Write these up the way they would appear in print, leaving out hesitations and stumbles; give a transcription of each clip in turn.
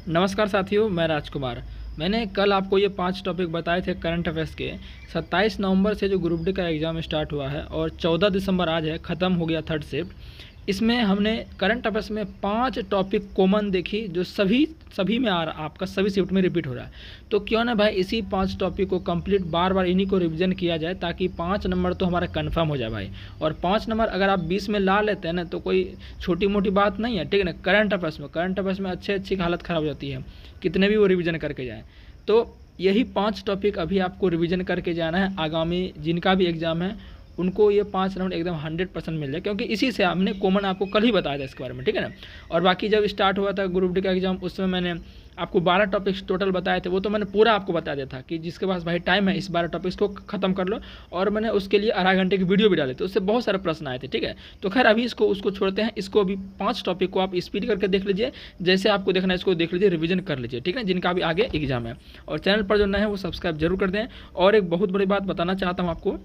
नमस्कार साथियों, मैं राजकुमार। मैंने कल आपको ये 5 टॉपिक बताए थे करंट अफेयर्स के। 27 नवंबर से जो ग्रुप डी का एग्ज़ाम स्टार्ट हुआ है और 14 दिसंबर आज है, ख़त्म हो गया थर्ड शिफ्ट। इसमें हमने करंट अफेयर्स में 5 टॉपिक कॉमन देखी जो सभी में आ रहा, आपका सभी शिफ्ट में रिपीट हो रहा है। तो क्यों ना भाई इसी 5 टॉपिक को कंप्लीट बार बार इन्हीं को रिवीजन किया जाए, ताकि 5 नंबर तो हमारा कंफर्म हो जाए भाई। और 5 नंबर अगर आप 20 में ला लेते हैं ना, तो कोई छोटी मोटी बात नहीं है, ठीक है ना। करंट अफेयर्स में अच्छी हालत ख़राब हो जाती है, कितने भी वो रिवीजन करके जाएँ। तो यही 5 टॉपिक अभी आपको रिवीजन करके जाना है। आगामी जिनका भी एग्ज़ाम है उनको ये 5 राउंड एकदम 100% मिल जाए, क्योंकि इसी से हमने कॉमन आपको कल ही बताया था इसके बारे में, ठीक है ना। और बाकी जब स्टार्ट हुआ था ग्रुप डी का एग्ज़ाम, उस समय मैंने आपको 12 टॉपिक्स टोटल बताए थे। वो तो मैंने पूरा आपको बता दिया था कि जिसके पास भाई टाइम है इस 12 टॉपिक्स को ख़त्म कर लो। और मैंने उसके लिए आधा घंटे की वीडियो भी डाली थी, उससे बहुत सारे प्रश्न आए थे, ठीक है। तो खैर अभी उसको छोड़ते हैं। इसको अभी 5 टॉपिक को आप स्पीड करके देख लीजिए, जैसे आपको देखना है इसको देख लीजिए, रिवीजन कर लीजिए, ठीक है, जिनका भी आगे एग्जाम है। और चैनल पर जो नए हैं वो सब्सक्राइब जरूर कर दें। और एक बहुत बड़ी बात बताना चाहता हूँ आपको,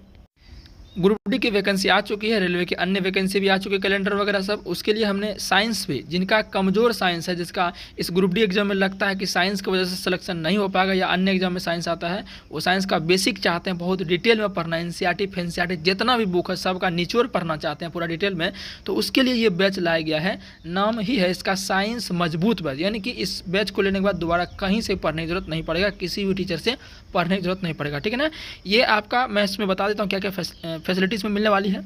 ग्रुप डी की वैकेंसी आ चुकी है, रेलवे की अन्य वैकेंसी भी आ चुकी है, कैलेंडर वगैरह सब। उसके लिए हमने साइंस भी, जिनका कमज़ोर साइंस है, जिसका इस ग्रुप डी एग्जाम में लगता है कि साइंस की वजह से सिलेक्शन नहीं हो पाएगा या अन्य एग्जाम में साइंस आता है, वो साइंस का बेसिक चाहते हैं बहुत डिटेल में पढ़ना, एनसीईआरटी फेंसीईआरटी जितना भी बुक है सबका निचोड़ पढ़ना चाहते हैं पूरा डिटेल में। तो उसके लिए ये बैच लाया गया है। नाम ही है इसका साइंस मजबूत बैच, यानी कि इस बैच को लेने के बाद दोबारा कहीं से पढ़ने की जरूरत नहीं पड़ेगा, किसी भी टीचर से पढ़ने की जरूरत नहीं पड़ेगा, ठीक है ना। ये आपका मैं इसमें बता देता हूँ क्या क्या फैसिलिटीज़ में मिलने वाली है।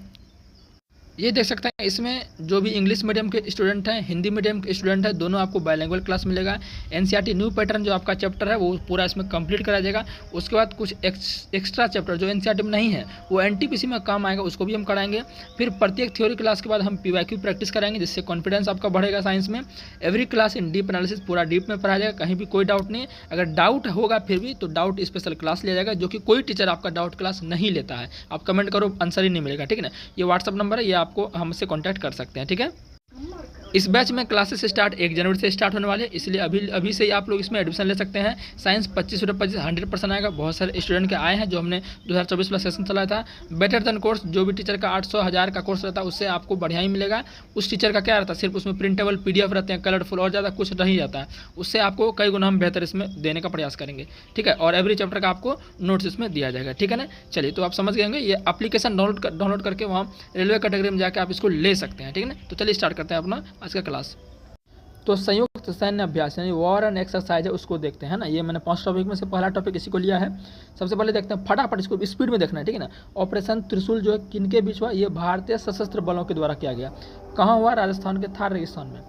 ये देख सकते हैं, इसमें जो भी इंग्लिश मीडियम के स्टूडेंट हैं, हिंदी मीडियम के स्टूडेंट हैं, दोनों आपको बायलैंग्वेज क्लास मिलेगा। एनसीईआरटी न्यू पैटर्न जो आपका चैप्टर है वो पूरा इसमें कंप्लीट करा जाएगा। उसके बाद कुछ एक्स्ट्रा चैप्टर जो एनसीईआरटी में नहीं है वो एनटीपीसी में काम आएगा, उसको भी हम कराएंगे। फिर प्रत्येक थ्योरी क्लास के बाद हम पीवाईक्यू प्रैक्टिस कराएंगे, जिससे कॉन्फिडेंस आपका बढ़ेगा साइंस में। Every class in deep analysis, पूरा डीप में पढ़ाया जाएगा, कहीं भी कोई डाउट नहीं। अगर डाउट होगा फिर भी तो डाउट स्पेशल क्लास लिया जाएगा, जो कि कोई टीचर आपका डाउट क्लास नहीं लेता है। आप कमेंट करो, आंसर ही नहीं मिलेगा, ठीक है ना। ये व्हाट्सअप नंबर है, ये आपको हमसे कॉन्टैक्ट कर सकते हैं, ठीक है। इस बैच में क्लासेस स्टार्ट 1 जनवरी से स्टार्ट होने वाले, इसलिए अभी से ही आप लोग इसमें एडमिशन ले सकते हैं। साइंस 25/25 100% आएगा। बहुत सारे स्टूडेंट के आए हैं जो हमने 2024 वाला सेशन चलाया था। बेटर देन कोर्स, जो भी टीचर का 800-1000 का कोर्स रहता है उससे आपको बढ़िया ही मिलेगा। उस टीचर का क्या रहता है, सिर्फ उसमें प्रिंटेबल PDF रहते हैं, कलरफुल, और ज़्यादा कुछ नहीं जाता है। उससे आपको कई गुना हम बेहतर इसमें देने का प्रयास करेंगे, ठीक है। और एवरी चैप्टर का आपको नोट्स इसमें दिया जाएगा, ठीक है ना। चलिए, तो आप समझ गए होंगे। ये एप्लीकेशन डाउनलोड करके वहाँ रेलवे कैटेगरी में जाकर आप इसको ले सकते हैं, ठीक है ना। तो चलिए स्टार्ट करते हैं अपना आज का क्लास। तो संयुक्त सैन्य अभ्यास यानी वॉर एंड एक्सरसाइज है, उसको देखते हैं ना। ये मैंने 5 टॉपिक में से पहला टॉपिक इसी को लिया है। सबसे पहले देखते हैं, फटाफट इसको स्पीड में देखना है, ठीक है ना। ऑपरेशन त्रिशूल जो है किनके बीच हुआ, ये भारतीय सशस्त्र बलों के द्वारा किया गया। कहाँ हुआ, राजस्थान के थार रेगिस्तान में।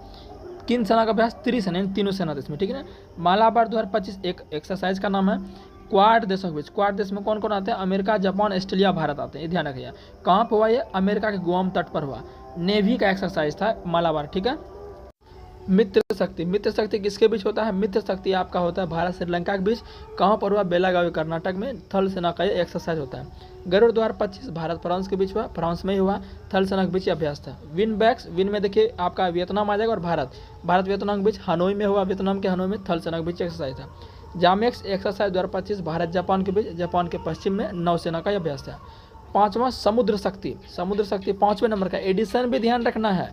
किन सेना का अभ्यास, त्रिसेना, तीनों सेना इसमें, ठीक है ना। मालाबार 2025 एक एक्सरसाइज का नाम है। क्वाड देशों के बीच, क्वाड देश में कौन कौन आते हैं, अमेरिका, जापान, ऑस्ट्रेलिया, भारत आते हैं, ये ध्यान रखिए। कहाँ पर हुआ ये, अमेरिका के गुआम तट पर हुआ। नेवी का एक्सरसाइज था मालाबार, ठीक है। मित्र शक्ति किसके बीच होता है, मित्र शक्ति आपका होता है भारत श्रीलंका के बीच। कहाँ पर हुआ, बेलागावी कर्नाटक में। थल सेना का ये एक्सरसाइज होता है। गरुड़ 2025 भारत फ्रांस के बीच हुआ, फ्रांस में ही हुआ। थल सेना के बीच अभ्यास था। विन बैक्स, विन में देखिए आपका वियतनाम आ जाएगा, और भारत वियतनाम के बीच हनोई में हुआ, वियतनाम के हनोई में थल सेना के बीच एक्सरसाइज था। जामेक्स एक्सरसाइज 2025 भारत जापान के बीच, जापान के पश्चिम में नौसेना का अभ्यास था। 5वां समुद्र शक्ति 5वें नंबर का, एडिशन भी ध्यान रखना है।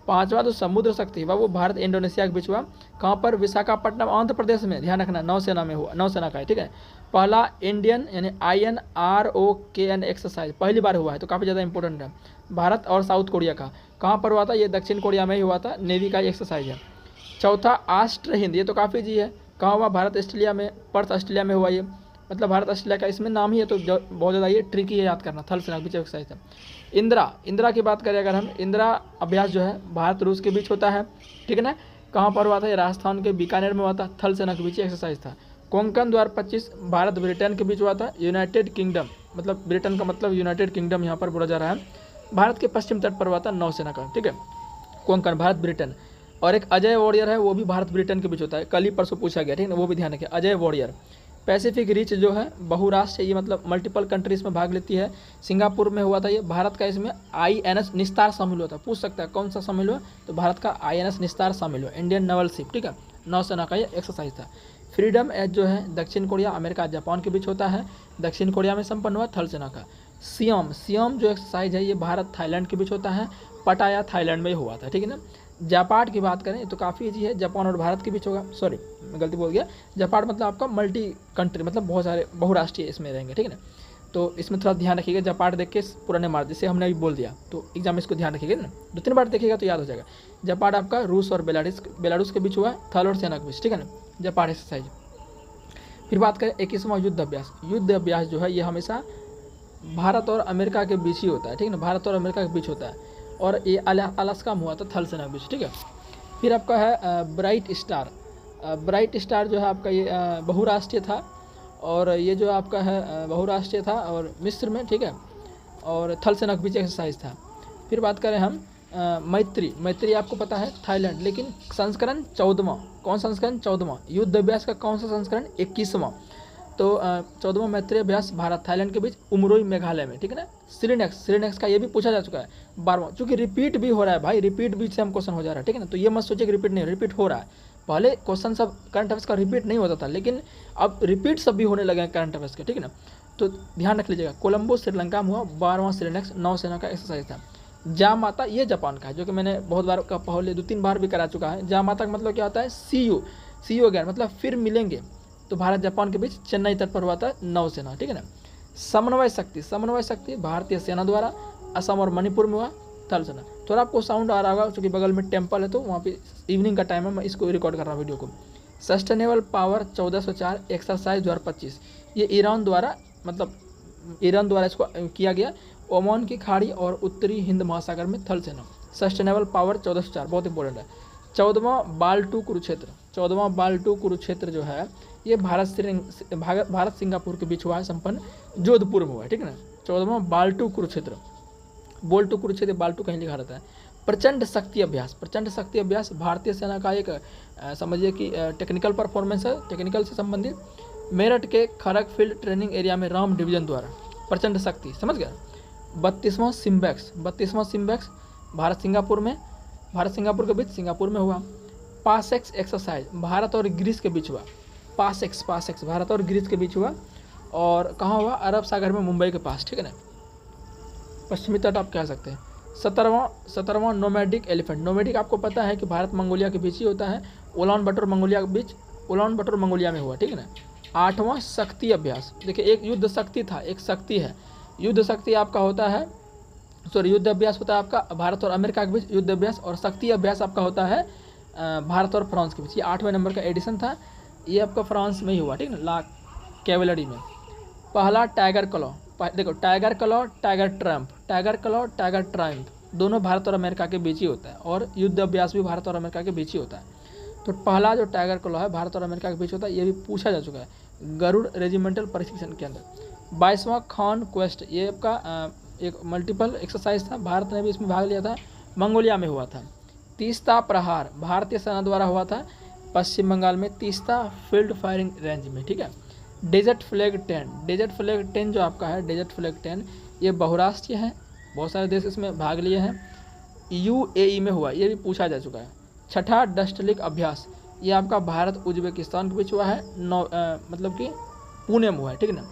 5वां जो समुद्र शक्ति हुआ वो भारत इंडोनेशिया के बीच हुआ। कहाँ पर, विशाखापट्टनम आंध्र प्रदेश में, ध्यान रखना, नौसेना में हुआ, नौसेना का है, ठीक है। पहला इंडियन यानी INROKN एक्सरसाइज पहली बार हुआ है, तो काफ़ी ज़्यादा इंपॉर्टेंट है। भारत और साउथ कोरिया का, कहाँ पर हुआ था, ये दक्षिण कोरिया में ही हुआ था, नेवी का एक्सरसाइज है। चौथा राष्ट्र हिंद, ये तो काफ़ी जी है, कहाँ हुआ, भारत ऑस्ट्रेलिया में, पर्थ ऑस्ट्रेलिया में हुआ ये, मतलब भारत ऑस्ट्रेलिया का इसमें नाम ही है, तो बहुत ज़्यादा ये ट्रिकी है याद करना। थल सेना के बीच एक्सरसाइज है। इंदिरा की बात करें अगर हम, इंदिरा अभ्यास जो है भारत रूस के बीच होता है, ठीक है ना। कहाँ पर हुआ था, ये राजस्थान के बीकानेर में हुआ था। थल सेना के बीच एक्सरसाइज था। कोंकण 2025 भारत ब्रिटेन के बीच हुआ था। यूनाइटेड किंगडम, मतलब ब्रिटेन का मतलब यूनाइटेड किंगडम यहाँ पर बोला जा रहा है। भारत के पश्चिम तट पर हुआ था, नौसेना का, ठीक है। कोंकण भारत ब्रिटेन। और एक अजय वॉरियर है, वो भी भारत ब्रिटेन के बीच होता है, कल ही परसों पूछा गया, ठीक है ना, वो भी ध्यान रखें, अजय वॉरियर। पैसिफिक रिच जो है बहुराष्ट्र, ये मतलब मल्टीपल कंट्रीज में भाग लेती है। सिंगापुर में हुआ था ये। भारत का इसमें INS निस्तार शामिल हुआ था, पूछ सकता है कौन सा शामिल हुआ, तो भारत का INS निस्तार शामिल हुआ, इंडियन नेवल शिप, ठीक है। नौसेना का ये एक्सरसाइज था। फ्रीडम एज जो है दक्षिण कोरिया, अमेरिका, जापान के बीच होता है, दक्षिण कोरिया में संपन्न हुआ, थल सेना का। सियम जो एक्सरसाइज है ये भारत थाईलैंड के बीच होता है। पटाया थाईलैंड में हुआ था, ठीक है ना। जापान की बात करें तो काफ़ी ईजी है, जापान और भारत के बीच होगा। सॉरी मैं गलती बोल गया, जापान मतलब आपका मल्टी कंट्री, मतलब बहुत सारे बहुराष्ट्रीय इसमें रहेंगे, ठीक है ना। तो इसमें थोड़ा ध्यान रखिएगा, जापान देख के पुराने मार्क, जैसे हमने अभी बोल दिया तो एग्जाम में इसको ध्यान रखिएगा ना, 2-3 बार देखिएगा तो याद हो जाएगा। जापान आपका रूस और बेलारूस के बीच हुआ है, थल और सेना के बीच, ठीक है ना, जापान एक्सरसाइज। फिर बात करें 21वां युद्ध अभ्यास। युद्ध अभ्यास जो है ये हमेशा भारत और अमेरिका के बीच ही होता है, ठीक है ना, भारत और अमेरिका के बीच होता है, और ये अलास्का में हुआ था, थल सेना के बीच, ठीक है। फिर आपका है ब्राइट स्टार। ब्राइट स्टार जो है आपका ये बहुराष्ट्रीय था, और ये जो आपका है बहुराष्ट्रीय था और मिस्र में, ठीक है, और थल सेना के बीच एक्सरसाइज था। फिर बात करें हम मैत्री आपको पता है थाईलैंड, लेकिन संस्करण 14वां, कौन संस्करण 14वां, युद्ध अभ्यास का कौन सा संस्करण 21वां। तो 14वां मैत्री अभ्यास भारत थाईलैंड के बीच उमरोई मेघालय में, ठीक है ना। सिरिनेक्स का ये भी पूछा जा चुका है 12वां, चूंकि रिपीट भी हो रहा है भाई, रिपीट भी से हम क्वेश्चन हो जा रहा है, ठीक है ना। तो ये मत सोचिए कि रिपीट नहीं, रिपीट हो रहा है। पहले क्वेश्चन सब करंट अफेयर्स का रिपीट नहीं होता था, लेकिन अब रिपीट सब भी होने लगे हैं करंट अफेयर्स के, ठीक है ना। तो ध्यान रख लीजिएगा, कोलंबो श्रीलंका में हुआ 12वां सिरिनेक्स नौसेना का एक्सरसाइज था। जामाता ये जापान का है, जो कि मैंने बहुत बार पहले 2-3 बार भी करा चुका है। जामाता का मतलब क्या होता है, सी यू अगेन, मतलब फिर मिलेंगे। तो भारत जापान के बीच चेन्नई तट पर हुआ था नौसेना, ठीक है ना। समन्वय शक्ति भारतीय सेना द्वारा असम और मणिपुर में हुआ थल सेना। थोड़ा आपको साउंड आ रहा होगा क्योंकि बगल में टेम्पल है, तो वहाँ पे इवनिंग का टाइम है, मैं इसको रिकॉर्ड कर रहा हूँ वीडियो को। सस्टेनेबल पावर 1404 एक्सरसाइज 2025, ये ईरान द्वारा इसको किया गया, ओमान की खाड़ी और उत्तरी हिंद महासागर में थल सेना। सस्टेनेबल पावर 1404 बहुत इंपॉर्टेंट है। 14वां बाल टू कुरुक्षेत्र जो है ये भारत सिंगापुर के बीच हुआ है, संपन्न जोधपुर में हुआ है, ठीक है ना। 14वां बाल टू कुरुक्षेत्र बाल टू कहीं लिखा रहता है। प्रचंड शक्ति अभ्यास भारतीय सेना का एक समझिए कि टेक्निकल परफॉर्मेंस है, टेक्निकल से संबंधित। मेरठ के खड़ग फील्ड ट्रेनिंग एरिया में राम डिवीजन द्वारा प्रचंड शक्ति, समझ गया। 32वां सिम्बैक्स भारत सिंगापुर के बीच सिंगापुर में हुआ। पासेक्स एक्सरसाइज भारत और ग्रीस के बीच हुआ। पासेक्स भारत और ग्रीस के बीच हुआ, और कहाँ हुआ, अरब सागर में, मुंबई के पास, ठीक है ना, पश्चिमी तट आप कह सकते हैं। 17वां नोमैडिक एलिफेंट आपको पता है कि भारत मंगोलिया के बीच ही होता है, उलान बटर मंगोलिया में हुआ, ठीक है ना। 8वां शक्ति अभ्यास, देखिए एक युद्ध शक्ति था, एक शक्ति है, युद्ध शक्ति आपका होता है, युद्ध अभ्यास होता है आपका भारत और अमेरिका के बीच युद्ध अभ्यास, और शक्ति अभ्यास आपका होता है भारत और फ्रांस के बीच। ये 8वें नंबर का एडिशन था, ये आपका फ्रांस में ही हुआ, ठीक है ना, ला कैवेलरी में। पहला टाइगर क्लॉ, देखो टाइगर क्लॉ टाइगर ट्रायम्फ दोनों भारत और अमेरिका के बीच ही होता है, और युद्ध अभ्यास भी भारत और अमेरिका के बीच ही होता है। तो पहला जो टाइगर क्लॉ है भारत और अमेरिका के बीच होता है, ये भी पूछा जा चुका है गरुड़ रेजिमेंटल प्रशिक्षण के अंदर। 22वां खान क्वेस्ट, ये आपका एक मल्टीपल एक्सरसाइज था, भारत ने भी इसमें भाग लिया था, मंगोलिया में हुआ था। तीस्ता प्रहार भारतीय सेना द्वारा हुआ था पश्चिम बंगाल में, तीस्ता फील्ड फायरिंग रेंज में, ठीक है। डेजर्ट फ्लैग 10 जो आपका है, डेजर्ट फ्लैग 10 ये बहुराष्ट्रीय है, बहुत सारे देश इसमें भाग लिए हैं, यूएई में हुआ, ये भी पूछा जा चुका है। 6ठा डस्टलिक अभ्यास, ये आपका भारत उज्बेकिस्तान के बीच हुआ है, मतलब कि पुणे में हुआ है, ठीक है ना।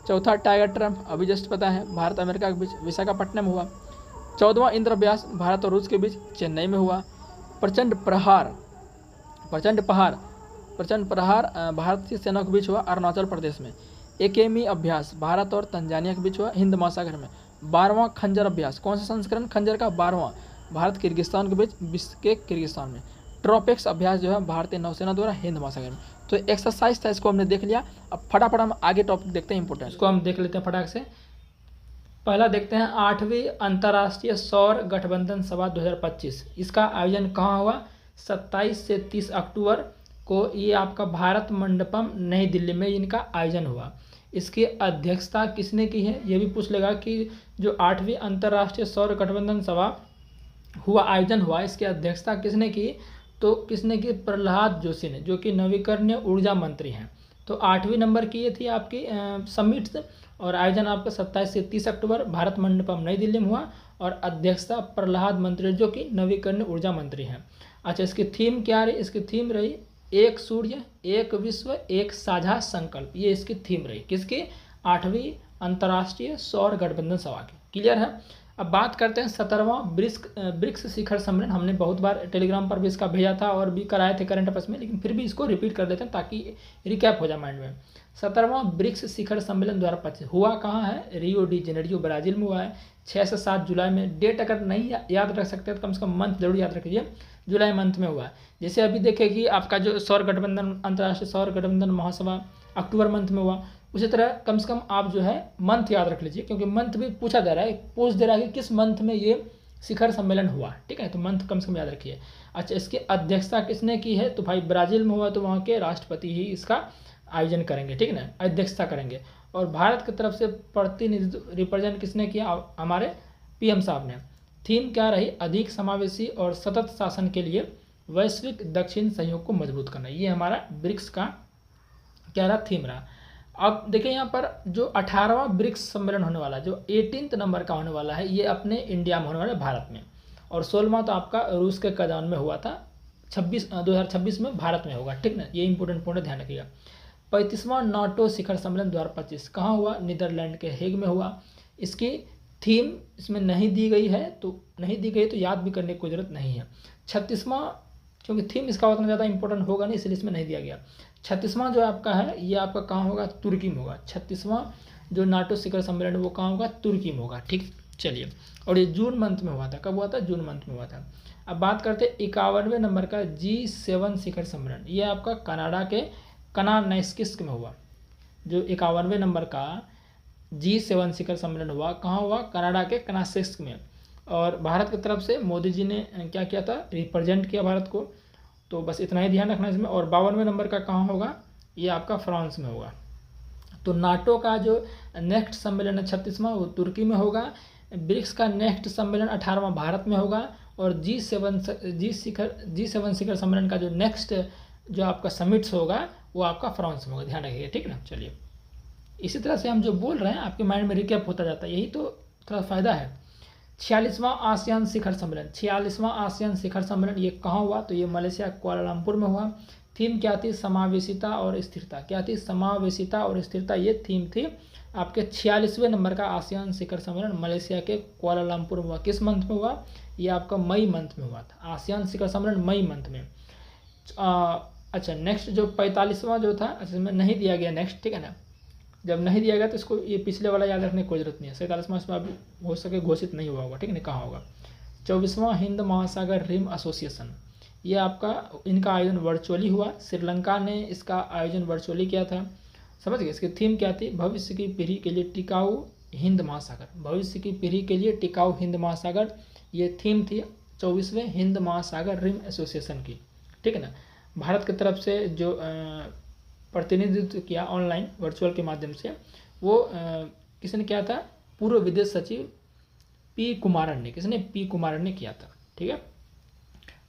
4था टाइगर ट्रम्प, अभी जस्ट पता है, भारत अमेरिका के बीच विशाखापट्टनम में हुआ। 14वां इंद्र अभ्यास भारत और रूस के बीच चेन्नई में हुआ। प्रचंड प्रहार भारतीय सेना के बीच हुआ अरुणाचल प्रदेश में। एकेमी अभ्यास भारत और तंजानिया के बीच हुआ हिंद महासागर में। 12वां खंजर अभ्यास, कौन सा संस्करण खंजर का, 12वां, भारत किर्गिस्तान के बीच बिश्केक किर्गिस्तान में। ट्रोपेक्स अभ्यास जो है भारतीय नौसेना द्वारा हिंद महासागर में। तो एक्सरसाइज था, इसको हमने देख लिया। अब फटाफट हम आगे टॉपिक देखते हैं इंपॉर्टेंट, इसको हम देख लेते हैं फटाक से। पहला देखते हैं 8वीं अंतर्राष्ट्रीय सौर गठबंधन सभा 2025, इसका आयोजन कहाँ हुआ, 27 से 30 अक्टूबर को ये आपका भारत मंडपम नई दिल्ली में इनका आयोजन हुआ। इसकी अध्यक्षता किसने की है, ये भी पूछ लेगा कि जो 8वीं अंतर्राष्ट्रीय सौर गठबंधन सभा आयोजन हुआ, इसकी अध्यक्षता किसने की, तो किसने की, प्रहलाद जोशी ने, जो कि नवीकरणीय ऊर्जा मंत्री हैं। तो 8वीं नंबर की ये थी आपकी समिट, और आयोजन आपका 27 से 30 अक्टूबर भारत मंडपम नई दिल्ली में हुआ, और अध्यक्षता प्रहलाद मंत्री जो कि नवीकरणीय ऊर्जा मंत्री हैं। अच्छा, इसकी थीम क्या रही, इसकी थीम रही एक सूर्य एक विश्व एक साझा संकल्प, ये इसकी थीम रही, किसकी, 8वीं अंतर्राष्ट्रीय सौर गठबंधन सभा की। क्लियर है। अब बात करते हैं 17वां ब्रिक्स शिखर सम्मेलन। हमने बहुत बार टेलीग्राम पर भी इसका भेजा था और भी कराए थे करंट अफेयर्स में, लेकिन फिर भी इसको रिपीट कर देते हैं ताकि रिकैप हो जाए माइंड में। 17वां ब्रिक्स शिखर सम्मेलन 2025 हुआ कहाँ है? रियो डी जेनेरियो ब्राज़ील में हुआ है 6 से 7 जुलाई में। डेट अगर नहीं याद रख सकते तो कम से कम मंथ जरूर याद रखिए, जुलाई मंथ में हुआ है। जैसे अभी देखें कि आपका जो सौर गठबंधन, अंतर्राष्ट्रीय सौर गठबंधन महासभा अक्टूबर मंथ में हुआ, उसी तरह कम से कम आप जो है मंथ याद रख लीजिए, क्योंकि मंथ भी पूछा जा रहा है, पूछ दे रहा है कि किस मंथ में ये शिखर सम्मेलन हुआ, ठीक है, तो मंथ कम से कम याद रखिए। अच्छा, इसकी अध्यक्षता किसने की है? तो भाई ब्राज़ील में हुआ, तो वहाँ के राष्ट्रपति ही इसका आयोजन करेंगे, ठीक है ना, अध्यक्षता करेंगे। और भारत की तरफ से प्रतिनिधित्व रिप्रेजेंट किसने किया? हमारे पीएम साहब ने। थीम क्या रही? अधिक समावेशी और सतत शासन के लिए वैश्विक दक्षिण सहयोग को मजबूत करना। ये हमारा ब्रिक्स का क्या रहा? थीम रहा। अब देखिए यहाँ पर जो 18वां ब्रिक्स सम्मेलन होने वाला है, जो 18th नंबर का होने वाला है, ये अपने इंडिया में होने वाला है, भारत में। और 16वां तो आपका रूस के कजान में हुआ था, 2026 में भारत में होगा, ठीक ना, ये इंपॉर्टेंट पॉइंट ध्यान रखिएगा। 35वां नाटो शिखर सम्मेलन 2025 कहाँ हुआ? नीदरलैंड के हेग में हुआ। इसकी थीम इसमें नहीं दी गई है, तो नहीं दी गई तो याद भी करने की कोई जरूरत नहीं है। 36वां, क्योंकि थीम इसका उतना ज़्यादा इंपॉर्टेंट होगा नहीं, इसलिए इसमें नहीं दिया गया। 36वां जो आपका है, ये आपका कहाँ होगा? तुर्की में होगा। 36वां जो नाटो शिखर सम्मेलन है वो कहाँ होगा? तुर्की में होगा, ठीक। चलिए, और ये जून मंथ में हुआ था। कब हुआ था? जून मंथ में हुआ था। अब बात करते हैं 51वें नंबर का G7 शिखर सम्मेलन। ये आपका कनाडा के कनानैस्किस्क में हुआ। जो 51वें नंबर का G7 शिखर सम्मेलन हुआ, कहाँ हुआ? कनाडा के कनानैस्किस्क में। और भारत की तरफ से मोदी जी ने क्या किया था? रिप्रेजेंट किया भारत को। तो बस इतना ही ध्यान रखना इसमें। और 52वें नंबर का कहाँ होगा? ये आपका फ्रांस में होगा। तो नाटो का जो नेक्स्ट सम्मेलन है 36वां, वो तुर्की में होगा। ब्रिक्स का नेक्स्ट सम्मेलन 18वां भारत में होगा। और G7 शिखर सम्मेलन का जो नेक्स्ट जो आपका समिट्स होगा वो आपका फ्रांस में होगा, ध्यान रखिएगा, ठीक ना। चलिए, इसी तरह से हम जो बोल रहे हैं आपके माइंड में रिकैप होता जाता है, यही तो थोड़ा फ़ायदा है। 46वां आसियान शिखर सम्मेलन, 46वां आसियान शिखर सम्मेलन ये कहाँ हुआ? तो ये मलेशिया कुआलालंपुर में हुआ। थीम क्या थी? समावेशिता और स्थिरता। क्या थी? समावेशिता और स्थिरता, ये थीम थी आपके 46वें नंबर का आसियान शिखर सम्मेलन मलेशिया के कुआलालंपुर में हुआ। किस मंथ में हुआ? ये आपका मई मंथ में हुआ था। आसियान शिखर सम्मेलन मई मंथ में। अच्छा, नेक्स्ट जो 45वां जो था, अच्छा इसमें नहीं दिया गया नेक्स्ट, ठीक है ना। जब नहीं दिया गया तो इसको ये पिछले वाला याद रखने की कोई जरूरत नहीं है। 47वां इसमें अभी हो सके घोषित नहीं हुआ होगा, ठीक है ना, कहाँ होगा? 24वां हिंद महासागर रिम एसोसिएशन, ये आपका इनका आयोजन वर्चुअली हुआ। श्रीलंका ने इसका आयोजन वर्चुअली किया था, समझ गए। इसकी थीम क्या थी? भविष्य की पीढ़ी के लिए टिकाऊ हिंद महासागर। भविष्य की पीढ़ी के लिए टिकाऊ हिंद महासागर, ये थीम थी 24वें हिंद महासागर रिम एसोसिएशन की, ठीक है ना। भारत की तरफ से जो प्रतिनिधित्व किया ऑनलाइन वर्चुअल के माध्यम से, वो किसने किया था? पूर्व विदेश सचिव पी कुमारन ने। किसने? पी कुमारन ने किया था, ठीक है।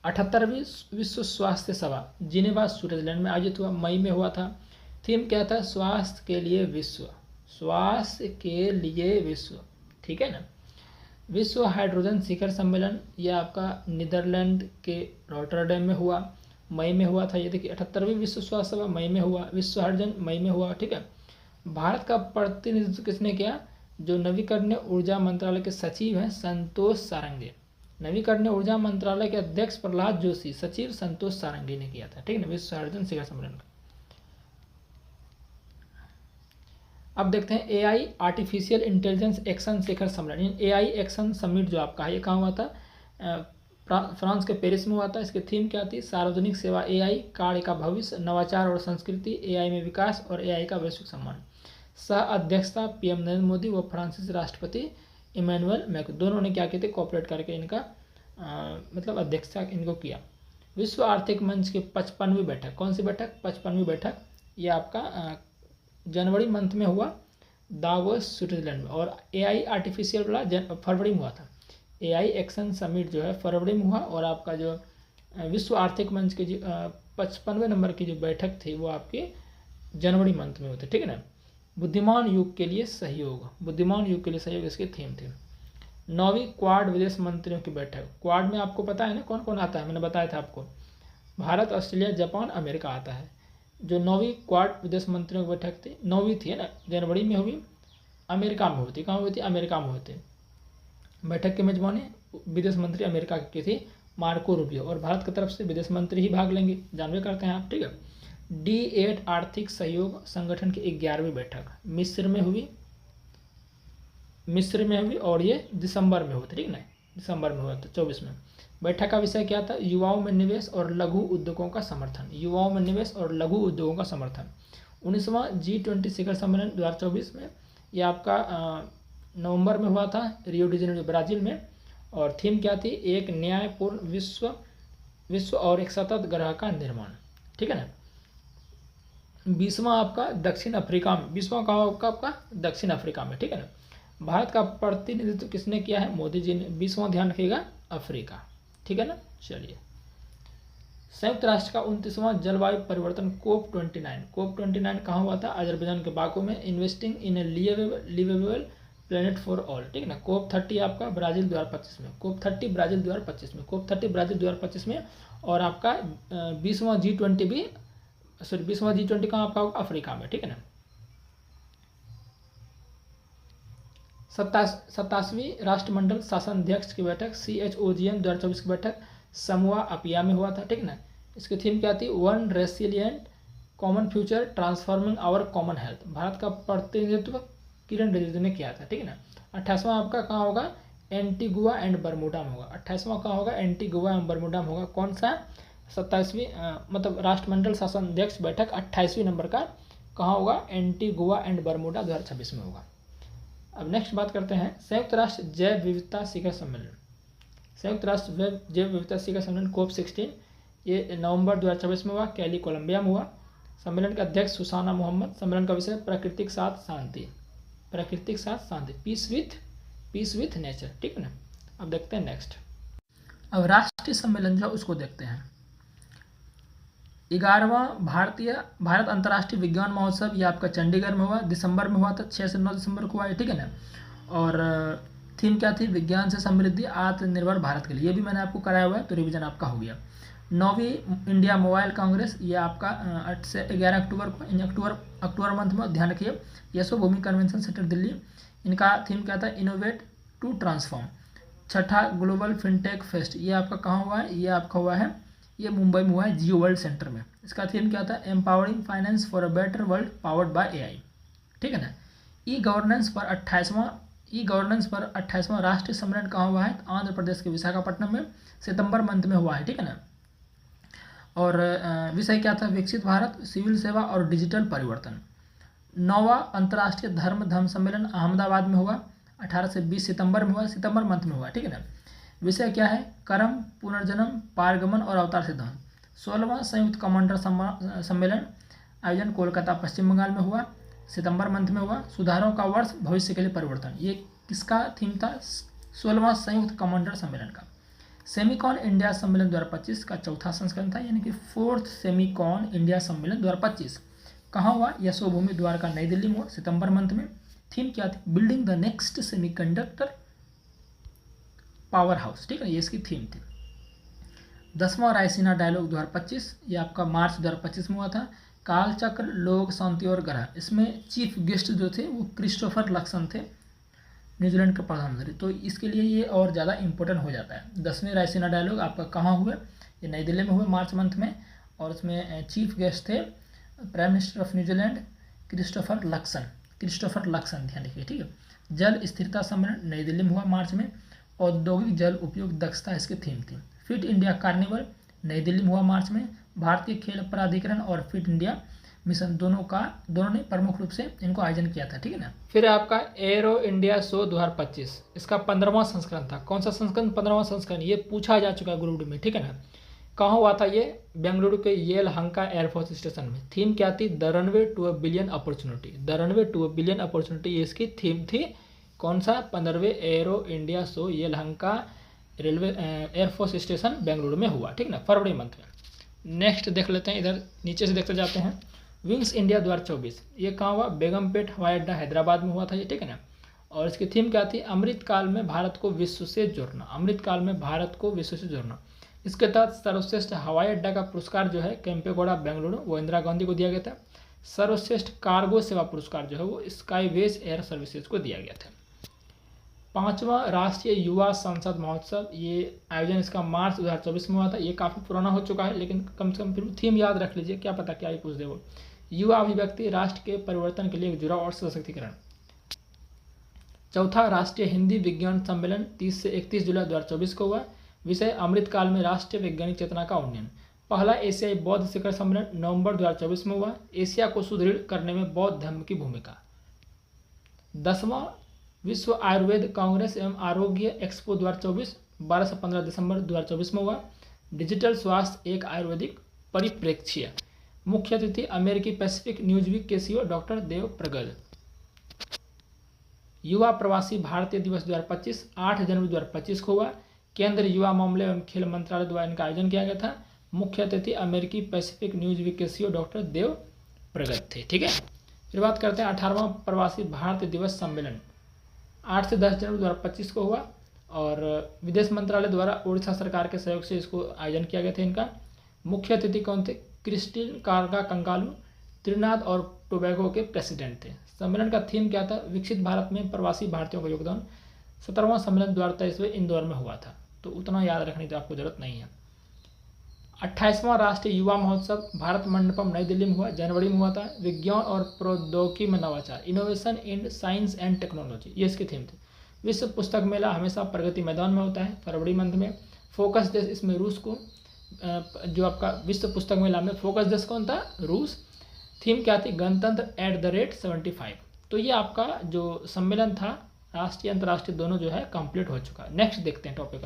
78वीं विश्व स्वास्थ्य सभा जिनेवा स्विट्जरलैंड में आयोजित हुआ, मई में हुआ था। थीम क्या था? स्वास्थ्य के लिए विश्व, स्वास्थ्य के लिए विश्व, ठीक है ना। विश्व हाइड्रोजन शिखर सम्मेलन, यह आपका नीदरलैंड के रॉटरडैम में हुआ, मई में हुआ था। ये देखिए 78वीं विश्व स्वास्थ्य सभा मई में हुआ, विश्व हाइड्रोजन मई में हुआ, ठीक है। भारत का प्रतिनिधित्व किसने किया? जो नवीकरणीय ऊर्जा मंत्रालय के सचिव हैं संतोष सारंगी। नवीकरणीय ऊर्जा मंत्रालय के अध्यक्ष प्रहलाद जोशी, सचिव संतोष सारंगी ने किया था, ठीक है ना, विश्व हाइड्रोजन शिखर सम्मेलन का। अब देखते हैं AI आर्टिफिशियल इंटेलिजेंस एक्शन शिखर सम्मेलन। AI एक्शन समिट जो आपका है, ये कहाँ हुआ था? फ्रांस के पेरिस में हुआ था। इसकी थीम क्या थी? सार्वजनिक सेवा AI, कार्य का भविष्य, नवाचार और संस्कृति, AI में विकास और AI का वैश्विक सम्मान। सह अध्यक्षता PM नरेंद्र मोदी व फ्रांसीसी राष्ट्रपति इमैनुअल मैक्रों, दोनों ने क्या किए थे? कोऑपरेट करके इनका मतलब अध्यक्षता इनको किया। विश्व आर्थिक मंच की 55वीं बैठक, कौन सी बैठक? 55वीं बैठक, ये आपका जनवरी मंथ में हुआ दावोस स्विट्जरलैंड में। और AI आर्टिफिशियल वाला फरवरी में हुआ था। AI एक्शन समिट जो है फरवरी में हुआ। और आपका जो विश्व आर्थिक मंच की जो 55वें नंबर की जो बैठक थी वो आपकी जनवरी मंथ में होती, ठीक है ना। बुद्धिमान युग के लिए सहयोग, बुद्धिमान युग के लिए सहयोग इसकी थीम थी। 9वीं क्वाड विदेश मंत्रियों की बैठक। क्वाड में आपको पता है ना कौन कौन आता है? मैंने बताया था आपको, भारत, ऑस्ट्रेलिया, जापान, अमेरिका आता है। जो 9वीं क्वाड विदेश मंत्रियों की बैठक थी, 9वीं थी ना, जनवरी में हुई, अमेरिका में होती। कहाँ हुई थी? अमेरिका में होती। बैठक की मेजबानी विदेश मंत्री अमेरिका की थी मार्को रूबियो, और भारत की तरफ से विदेश मंत्री ही भाग लेंगे, जानवे करते हैं आप। ठीक है। D8 आर्थिक सहयोग संगठन की 11वीं बैठक मिस्र में हुई, और ये दिसंबर में हुई थी। ठीक ना, दिसंबर में हुआ था 24 में। बैठक का विषय क्या था? युवाओं में निवेश और लघु उद्योगों का समर्थन, युवाओं में निवेश और लघु उद्योगों का समर्थन। 19वां G20 शिखर सम्मेलन 2024 में, ये आपका नवंबर में हुआ था रियो डी जेनेरो ब्राजील में, और थीम क्या थी? एक न्यायपूर्ण विश्व और एक सतत ग्रह का निर्माण। ठीक है ना। 20वां आपका दक्षिण अफ्रीका में, 20वां कहाँ होगा आपका? दक्षिण अफ्रीका में। ठीक है ना। भारत का प्रतिनिधित्व किसने किया है? मोदी जी ने। 20वां ध्यान रखिएगा अफ्रीका। ठीक है ना। चलिए, संयुक्त राष्ट्र का 29वां जलवायु परिवर्तन COP29 कहाँ हुआ था? अजरबैजान के बाकू में। Investing in a liveable planet for all. ठीक है ना। COP30 आपका ब्राजील 2025 में, COP30 ब्राजील 2025 में, और आपका 20वां G20 भी, सॉरी 20वां G20 कहाँ आपका होगा? अफ्रीका में। ठीक है ना। 27वीं राष्ट्रमंडल शासनाध्यक्ष की बैठक CHOGM 2024 की बैठक समोआ अपिया में हुआ था। ठीक ना। इसकी थीम क्या थी? One resilient common future transforming our common health. Bharat का प्रतिनिधित्व किरण रिजिजू ने किया था। ठीक है ना। 28वां आपका कहाँ होगा? एंटीगुआ एंड बरमूडा में होगा। 28वां कहाँ होगा? एंटीगुआ एंड बरमूडा में होगा। कौन सा? 27वीं मतलब राष्ट्रमंडल शासनाध्यक्ष बैठक 28वीं नंबर का कहाँ होगा? एंटीगुआ एंड बरमूडा 2026 में होगा। अब नेक्स्ट बात करते हैं संयुक्त राष्ट्र जैव विविधता शिखर सम्मेलन। संयुक्त राष्ट्र जैव विविधता शिखर सम्मेलन COP16, ये नवंबर 2024 में हुआ, कैली कोलंबिया में हुआ। सम्मेलन के अध्यक्ष सुसाना मोहम्मद। सम्मेलन का विषय प्राकृतिक साथ शांति, पीस विथ नेचर। ठीक है ना। अब देखते हैं नेक्स्ट। अब राष्ट्रीय सम्मेलन जो उसको देखते हैं। 11वां भारत अंतर्राष्ट्रीय विज्ञान महोत्सव, ये आपका चंडीगढ़ में हुआ, दिसंबर में हुआ था, 6 से 9 दिसंबर को हुआ है। ठीक है ना। और थीम क्या थी? विज्ञान से समृद्धि आत्मनिर्भर भारत के लिए। ये भी मैंने आपको कराया हुआ है, तो रिवीजन आपका हो गया। 9वीं इंडिया मोबाइल कांग्रेस, ये आपका 8 से 11 अक्टूबर को, इन अक्टूबर मंथ में, ध्यान रखिए। यशोभूमि कन्वेंशन सेंटर दिल्ली, इनका थीम क्या था? Innovate to transform. 6ठा ग्लोबल फिनटेक फेस्ट, ये आपका कहाँ हुआ है? ये आपका हुआ है, ये मुंबई में हुआ है, जियो वर्ल्ड सेंटर में। इसका थीम क्या था? Empowering finance for a better world powered by AI। ठीक है ना। ई गवर्नेंस पर 28वां राष्ट्रीय सम्मेलन कहाँ हुआ है? आंध्र प्रदेश के विशाखापट्टनम में, सितंबर मंथ में हुआ है। ठीक है ना। और विषय क्या था? विकसित भारत, सिविल सेवा और डिजिटल परिवर्तन। 9वां अंतर्राष्ट्रीय धर्म सम्मेलन अहमदाबाद में हुआ, 18 से 20 सितंबर में हुआ, सितंबर मंथ में हुआ। ठीक है ना। विषय क्या है? कर्म, पुनर्जन्म, पारगमन और अवतार सिद्धांत। 16वां संयुक्त कमांडर सम्मेलन आयोजन कोलकाता पश्चिम बंगाल में हुआ, सितंबर मंथ में हुआ। सुधारों का वर्ष, भविष्य के लिए परिवर्तन, ये किसका थीम था? 16वां संयुक्त कमांडर सम्मेलन का। सेमिकॉन इंडिया सम्मेलन 2025 का चौथा संस्करण था, यानी कि 4th सेमिकॉन इंडिया सम्मेलन 2025 कहाँ हुआ? यशोभूमि द्वारका नई दिल्ली में, सितंबर मंथ में। थीम क्या थी? Building the next semiconductor power house. ठीक है, ये इसकी थीम थी। 10वां रायसीना डायलॉग 2025, ये आपका मार्च 2025 में हुआ था। कालचक्र, लोक शांति और ग्रह, इसमें चीफ गेस्ट जो थे वो क्रिस्टोफर लक्सन थे, न्यूजीलैंड के प्रधानमंत्री, तो इसके लिए ये और ज़्यादा इंपॉर्टेंट हो जाता है। 10वें रायसीना डायलॉग आपका कहाँ हुए? ये नई दिल्ली में हुए मार्च मंथ में, और इसमें चीफ गेस्ट थे prime minister of New Zealand Christopher Luxon, ध्यान रखिए। ठीक है। जल स्थिरता सम्मेलन नई दिल्ली में हुआ मार्च में। औद्योगिक जल उपयोग दक्षता इसकी थीम थी। फिट इंडिया कार्निवल नई दिल्ली में हुआ मार्च में। भारतीय खेल प्राधिकरण और फिट इंडिया मिशन दोनों ने प्रमुख रूप से इनको आयोजन किया था। ठीक है ना। फिर आपका एरो इंडिया शो 2025, इसका 15वां संस्करण था। कौन सा संस्करण? 15वां संस्करण। ये पूछा जा चुका है ग्रुप डी में। ठीक है ना। कहाँ हुआ था ये? बेंगलुरु के येलहंका एयरफोर्स स्टेशन में। थीम क्या थी? The runway to a billion opportunity, ये इसकी थीम थी। कौन सा? 15वें Aero India show Yelahanka railway air force station Bengaluru में हुआ। ठीक ना, फरवरी मंथ में। नेक्स्ट देख लेते हैं, इधर नीचे से देखते जाते हैं। विंग्स इंडिया 2024, ये कहाँ हुआ? बेगमपेट हवाई अड्डा हैदराबाद में हुआ था ये। ठीक है ना। और इसकी थीम क्या थी? अमृतकाल में भारत को विश्व से जोड़ना। इसके तहत सर्वश्रेष्ठ हवाई अड्डा का पुरस्कार जो है केम्पेगौड़ा बेंगलुरु, वो इंदिरा गांधी को दिया गया था। सर्वश्रेष्ठ कार्गो सेवा पुरस्कार जो है वो स्काईवेज एयर सर्विसेज को दिया गया था। 5वां राष्ट्रीय युवा संसद महोत्सव, ये आयोजन इसका मार्च 2024 में हुआ था। ये काफ़ी पुराना हो चुका है, लेकिन कम से कम फिर थीम याद रख लीजिए, क्या पता क्या ही पूछ दे वो। युवा अभिव्यक्ति, राष्ट्र के परिवर्तन के लिए एक जुड़ाव और सशक्तिकरण। चौथा राष्ट्रीय हिंदी विज्ञान सम्मेलन 30 से 31 जुलाई 2024 को हुआ। विषय अमृतकाल में राष्ट्रीय वैज्ञानिक चेतना का उन्नयन। पहला एशियाई बौद्ध शिखर सम्मेलन नवंबर 2024 में हुआ। एशिया को सुदृढ़ करने में बौद्ध धर्म की भूमिका। 10वां विश्व आयुर्वेद कांग्रेस एवं आरोग्य एक्सपो 2024 12 से 15 दिसंबर 2024 में हुआ। डिजिटल स्वास्थ्य एक आयुर्वेदिक परिप्रेक्ष्य। मुख्य अतिथि अमेरिकी पैसिफिक न्यूज़वीक के सीईओ डॉक्टर देव प्रगल। युवा प्रवासी भारतीय दिवस 2025 8 जनवरी 2025 को हुआ। केंद्रीय युवा मामले एवं खेल मंत्रालय द्वारा इनका आयोजन किया गया था। मुख्य अतिथि अमेरिकी पैसिफिक न्यूज़वीक के सीईओ डॉक्टर देव प्रगत थे। ठीक है, फिर बात करते हैं 18वां प्रवासी भारतीय दिवस सम्मेलन 8 से 10 जनवरी 2025 को हुआ और विदेश मंत्रालय द्वारा उड़ीसा सरकार के सहयोग से इसको आयोजन किया गया था। इनका मुख्य अतिथि कौन थे? क्रिस्टिन कार्गा कंकालू, त्रिनाद और टोबैगो के प्रेसिडेंट थे। सम्मेलन का थीम क्या था? विकसित भारत में प्रवासी भारतीयों का योगदान। 17वां सम्मेलन 2023 में इंदौर में हुआ था, तो उतना याद रखने की आपको जरूरत नहीं है। 28वां राष्ट्रीय युवा महोत्सव भारत मंडपम नई दिल्ली में हुआ, जनवरी में हुआ था। विज्ञान और प्रौद्योगिकी में नवाचार, innovation in science and technology, ये इसके थीम थे। विश्व पुस्तक मेला हमेशा प्रगति मैदान में होता है, फरवरी मंथ में। फोकस देश इसमें रूस को, जो आपका विश्व पुस्तक मेला में फोकस देश कौन था? रूस। थीम क्या थी? गणतंत्र @75। तो ये आपका जो सम्मेलन था राष्ट्रीय अंतर्राष्ट्रीय दोनों जो है कंप्लीट हो चुका है। नेक्स्ट देखते हैं टॉपिक।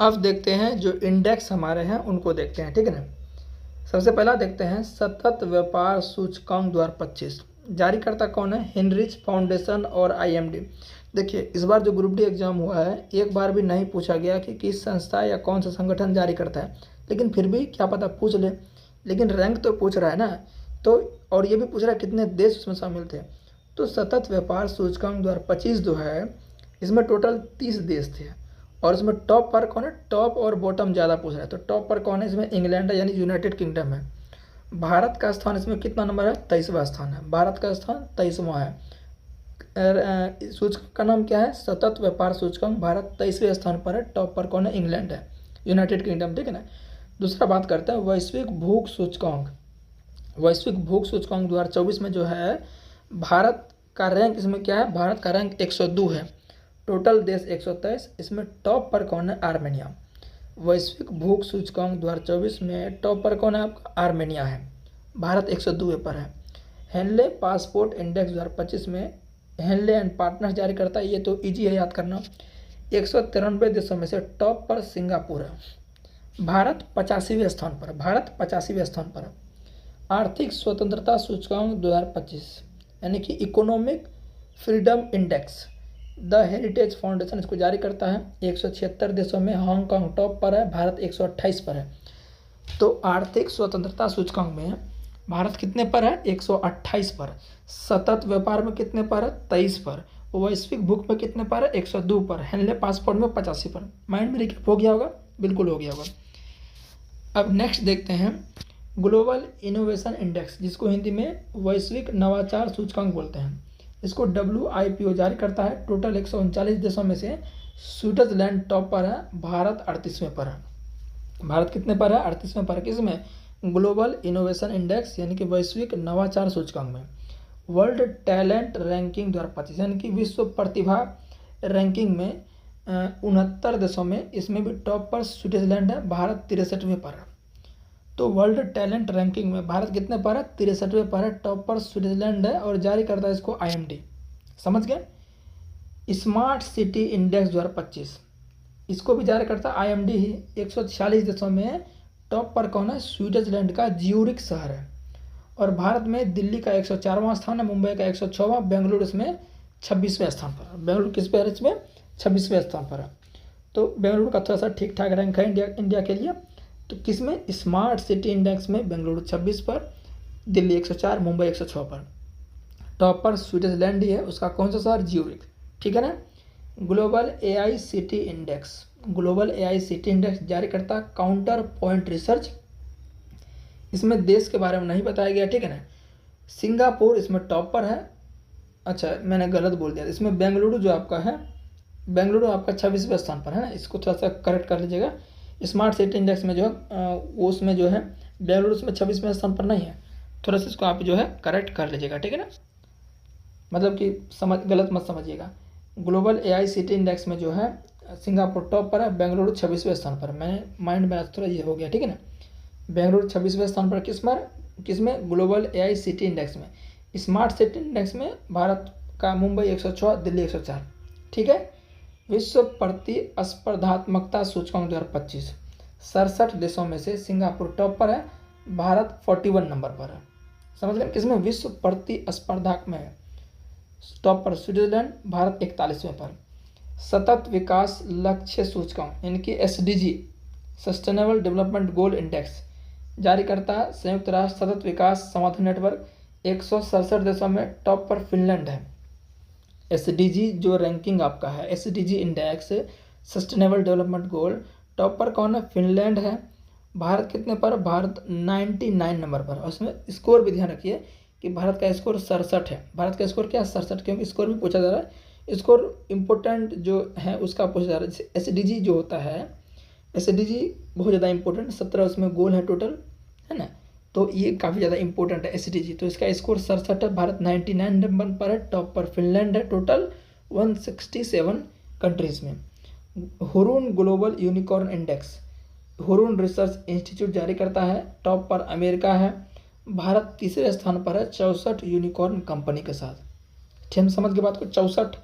अब देखते हैं जो इंडेक्स हमारे हैं उनको देखते हैं, ठीक है ना। सबसे पहला देखते हैं सतत व्यापार सूचकांक 2025। जारीकर्ता कौन है? हेनरिच फाउंडेशन और IMD। देखिए इस बार जो ग्रुप डी एग्जाम हुआ है एक बार भी नहीं पूछा गया कि किस संस्था या कौन सा संगठन जारी करता है, लेकिन फिर भी क्या पता पूछ ले, लेकिन रैंक तो पूछ रहा है ना, तो और ये भी पूछ रहा है कितने देश उसमें शामिल थे। तो सतत व्यापार सूचकांक 2025 जो है इसमें टोटल 30 देश थे और इसमें टॉप पर कौन है? टॉप और बॉटम ज़्यादा पूछ रहा है, तो टॉप पर कौन है? इसमें इंग्लैंड है, यानी यूनाइटेड किंगडम है। भारत का स्थान इसमें कितना नंबर है? 23वां स्थान है। भारत का स्थान 23वां है। सूचकांक का नाम क्या है? सतत व्यापार सूचकांक। भारत 23वें स्थान पर है। टॉप पर कौन है? इंग्लैंड है, यूनाइटेड किंगडम, ठीक है ना। दूसरा बात करते हैं वैश्विक भूख सूचकांक। वैश्विक भूख सूचकांक 2024 में जो है भारत का रैंक इसमें क्या है? भारत का रैंक 102 है। टोटल देश 123, इसमें टॉप पर कौन है? आर्मेनिया। वैश्विक भूख सूचकांक 2024 में टॉप पर कौन है? आपका आर्मेनिया है। भारत 102 पर है। हेनले पासपोर्ट इंडेक्स 2025 में हेनले एंड पार्टनर्स जारी करता है, ये तो ईजी है याद करना। 193 देशों में से टॉप पर सिंगापुर है। भारत 85वें स्थान पर है। भारत 85वें स्थान पर है। आर्थिक स्वतंत्रता सूचकांक 2025 यानी कि economic freedom index the heritage foundation इसको जारी करता है। 176 देशों में हांगकांग टॉप पर है, भारत 128 पर है। तो आर्थिक स्वतंत्रता सूचकांक में भारत कितने पर है? 128 पर। सतत व्यापार में कितने पर है? 23 पर। वैश्विक भूख में कितने पर है? 102 पर। हेनले पासपोर्ट में 85 पर। माइंड में रिकैप हो गया होगा? बिल्कुल हो गया होगा। अब नेक्स्ट देखते हैं ग्लोबल इनोवेशन इंडेक्स, जिसको हिंदी में वैश्विक नवाचार सूचकांक बोलते हैं। इसको WIPO जारी करता है। टोटल 139 देशों में से स्विट्जरलैंड टॉप पर है, भारत 38वें पर है। भारत कितने पर है? 38वें पर। किसमें? ग्लोबल इनोवेशन इंडेक्स यानी कि वैश्विक नवाचार सूचकांक में। वर्ल्ड टैलेंट रैंकिंग 2025 यानी कि विश्व प्रतिभा रैंकिंग में 69 देशों में इसमें भी टॉप पर स्विट्जरलैंड है, भारत 63वें पर है। तो वर्ल्ड टैलेंट रैंकिंग में भारत कितने पर है? 63वें पर है। टॉप पर स्विट्जरलैंड है और जारी करता है इसको IMD। समझ गए? स्मार्ट सिटी इंडेक्स 2025 इसको भी जारी करता है IMD ही। 146 देशों में टॉप पर कौन है? स्विट्जरलैंड का ज्यूरिख शहर है। और भारत में दिल्ली का 104वां स्थान है, मुंबई का 106वां, बेंगलुरु इसमें 26वें स्थान पर है। बेंगलुरु किस पे है? इसमें 26वें स्थान पर है। तो बेंगलुरु का थोड़ा सा ठीक ठाक रैंक है इंडिया के लिए। तो किस में? स्मार्ट सिटी इंडेक्स में बेंगलुरु 26 पर, दिल्ली 104, मुंबई 106 पर। टॉप पर स्विट्जरलैंड ही है, उसका कौन सा शहर? ज्यूरिख, ठीक है ना। Global AICT index, global AICT index जारी करता काउंटर पॉइंट रिसर्च। इसमें देश के बारे में नहीं बताया गया, ठीक है ना। सिंगापुर इसमें टॉप पर है। अच्छा मैंने गलत बोल दिया, इसमें बेंगलुरु जो आपका है बेंगलुरु आपका 26वें स्थान पर है ना, इसको थोड़ा सा करेक्ट कर लीजिएगा। स्मार्ट सिटी इंडेक्स में जो है वो उसमें जो है बेंगलुरु उसमें 26वें स्थान पर नहीं है, थोड़ा सा इसको आप जो है करेक्ट कर लीजिएगा, ठीक है ना, मतलब कि गलत मत समझिएगा। ग्लोबल एआई सिटी इंडेक्स में जो है सिंगापुर टॉप पर है, बेंगलुरु 26वें स्थान पर। मैंने माइंड में थोड़ा ये हो गया, ठीक है ना। बेंगलुरु 26वें स्थान पर किसमें ग्लोबल एआई सिटी इंडेक्स में। स्मार्ट सिटी इंडेक्स में भारत का मुंबई 106, दिल्ली 104, ठीक है। विश्व प्रतिस्पर्धात्मकता सूचकांक 2025 67 देशों में से सिंगापुर टॉप पर है, भारत 41 नंबर पर है। समझ गए, किसमें विश्व प्रतिस्पर्धा में है टॉप पर स्विट्जरलैंड, भारत 41वें पर। सतत विकास लक्ष्य सूचकांक यानी कि SDG sustainable development goal index जारी करता है संयुक्त राष्ट्र सतत विकास समाधान नेटवर्क। 167 देशों में टॉप पर फिनलैंड है। SDG जो रैंकिंग आपका है, SDG index sustainable development goal, top पर कौन है, फिनलैंड है। भारत कितने पर, भारत 99 नंबर पर। और उसमें स्कोर भी ध्यान रखिए कि भारत का स्कोर 67 है। भारत का स्कोर क्या है, 67, क्योंकि स्कोर भी पूछा जा रहा है। स्कोर इम्पोर्टेंट जो है उसका पूछा जा रहा है। जैसे SDG जो होता है, SDG बहुत ज़्यादा इंपॉर्टेंट, 17 उसमें गोल है टोटल, है ना, तो ये काफ़ी ज़्यादा इंपॉर्टेंट है SDG। तो इसका स्कोर 67 है, भारत 99 नंबर पर है, टॉप पर फिनलैंड है, टोटल 167 कंट्रीज़ में। Hurun global unicorn index Hurun research institute जारी करता है, टॉप पर अमेरिका है, भारत तीसरे स्थान पर है 64 यूनिकॉर्न कंपनी के साथ। ठीक, समझ के बात को, 64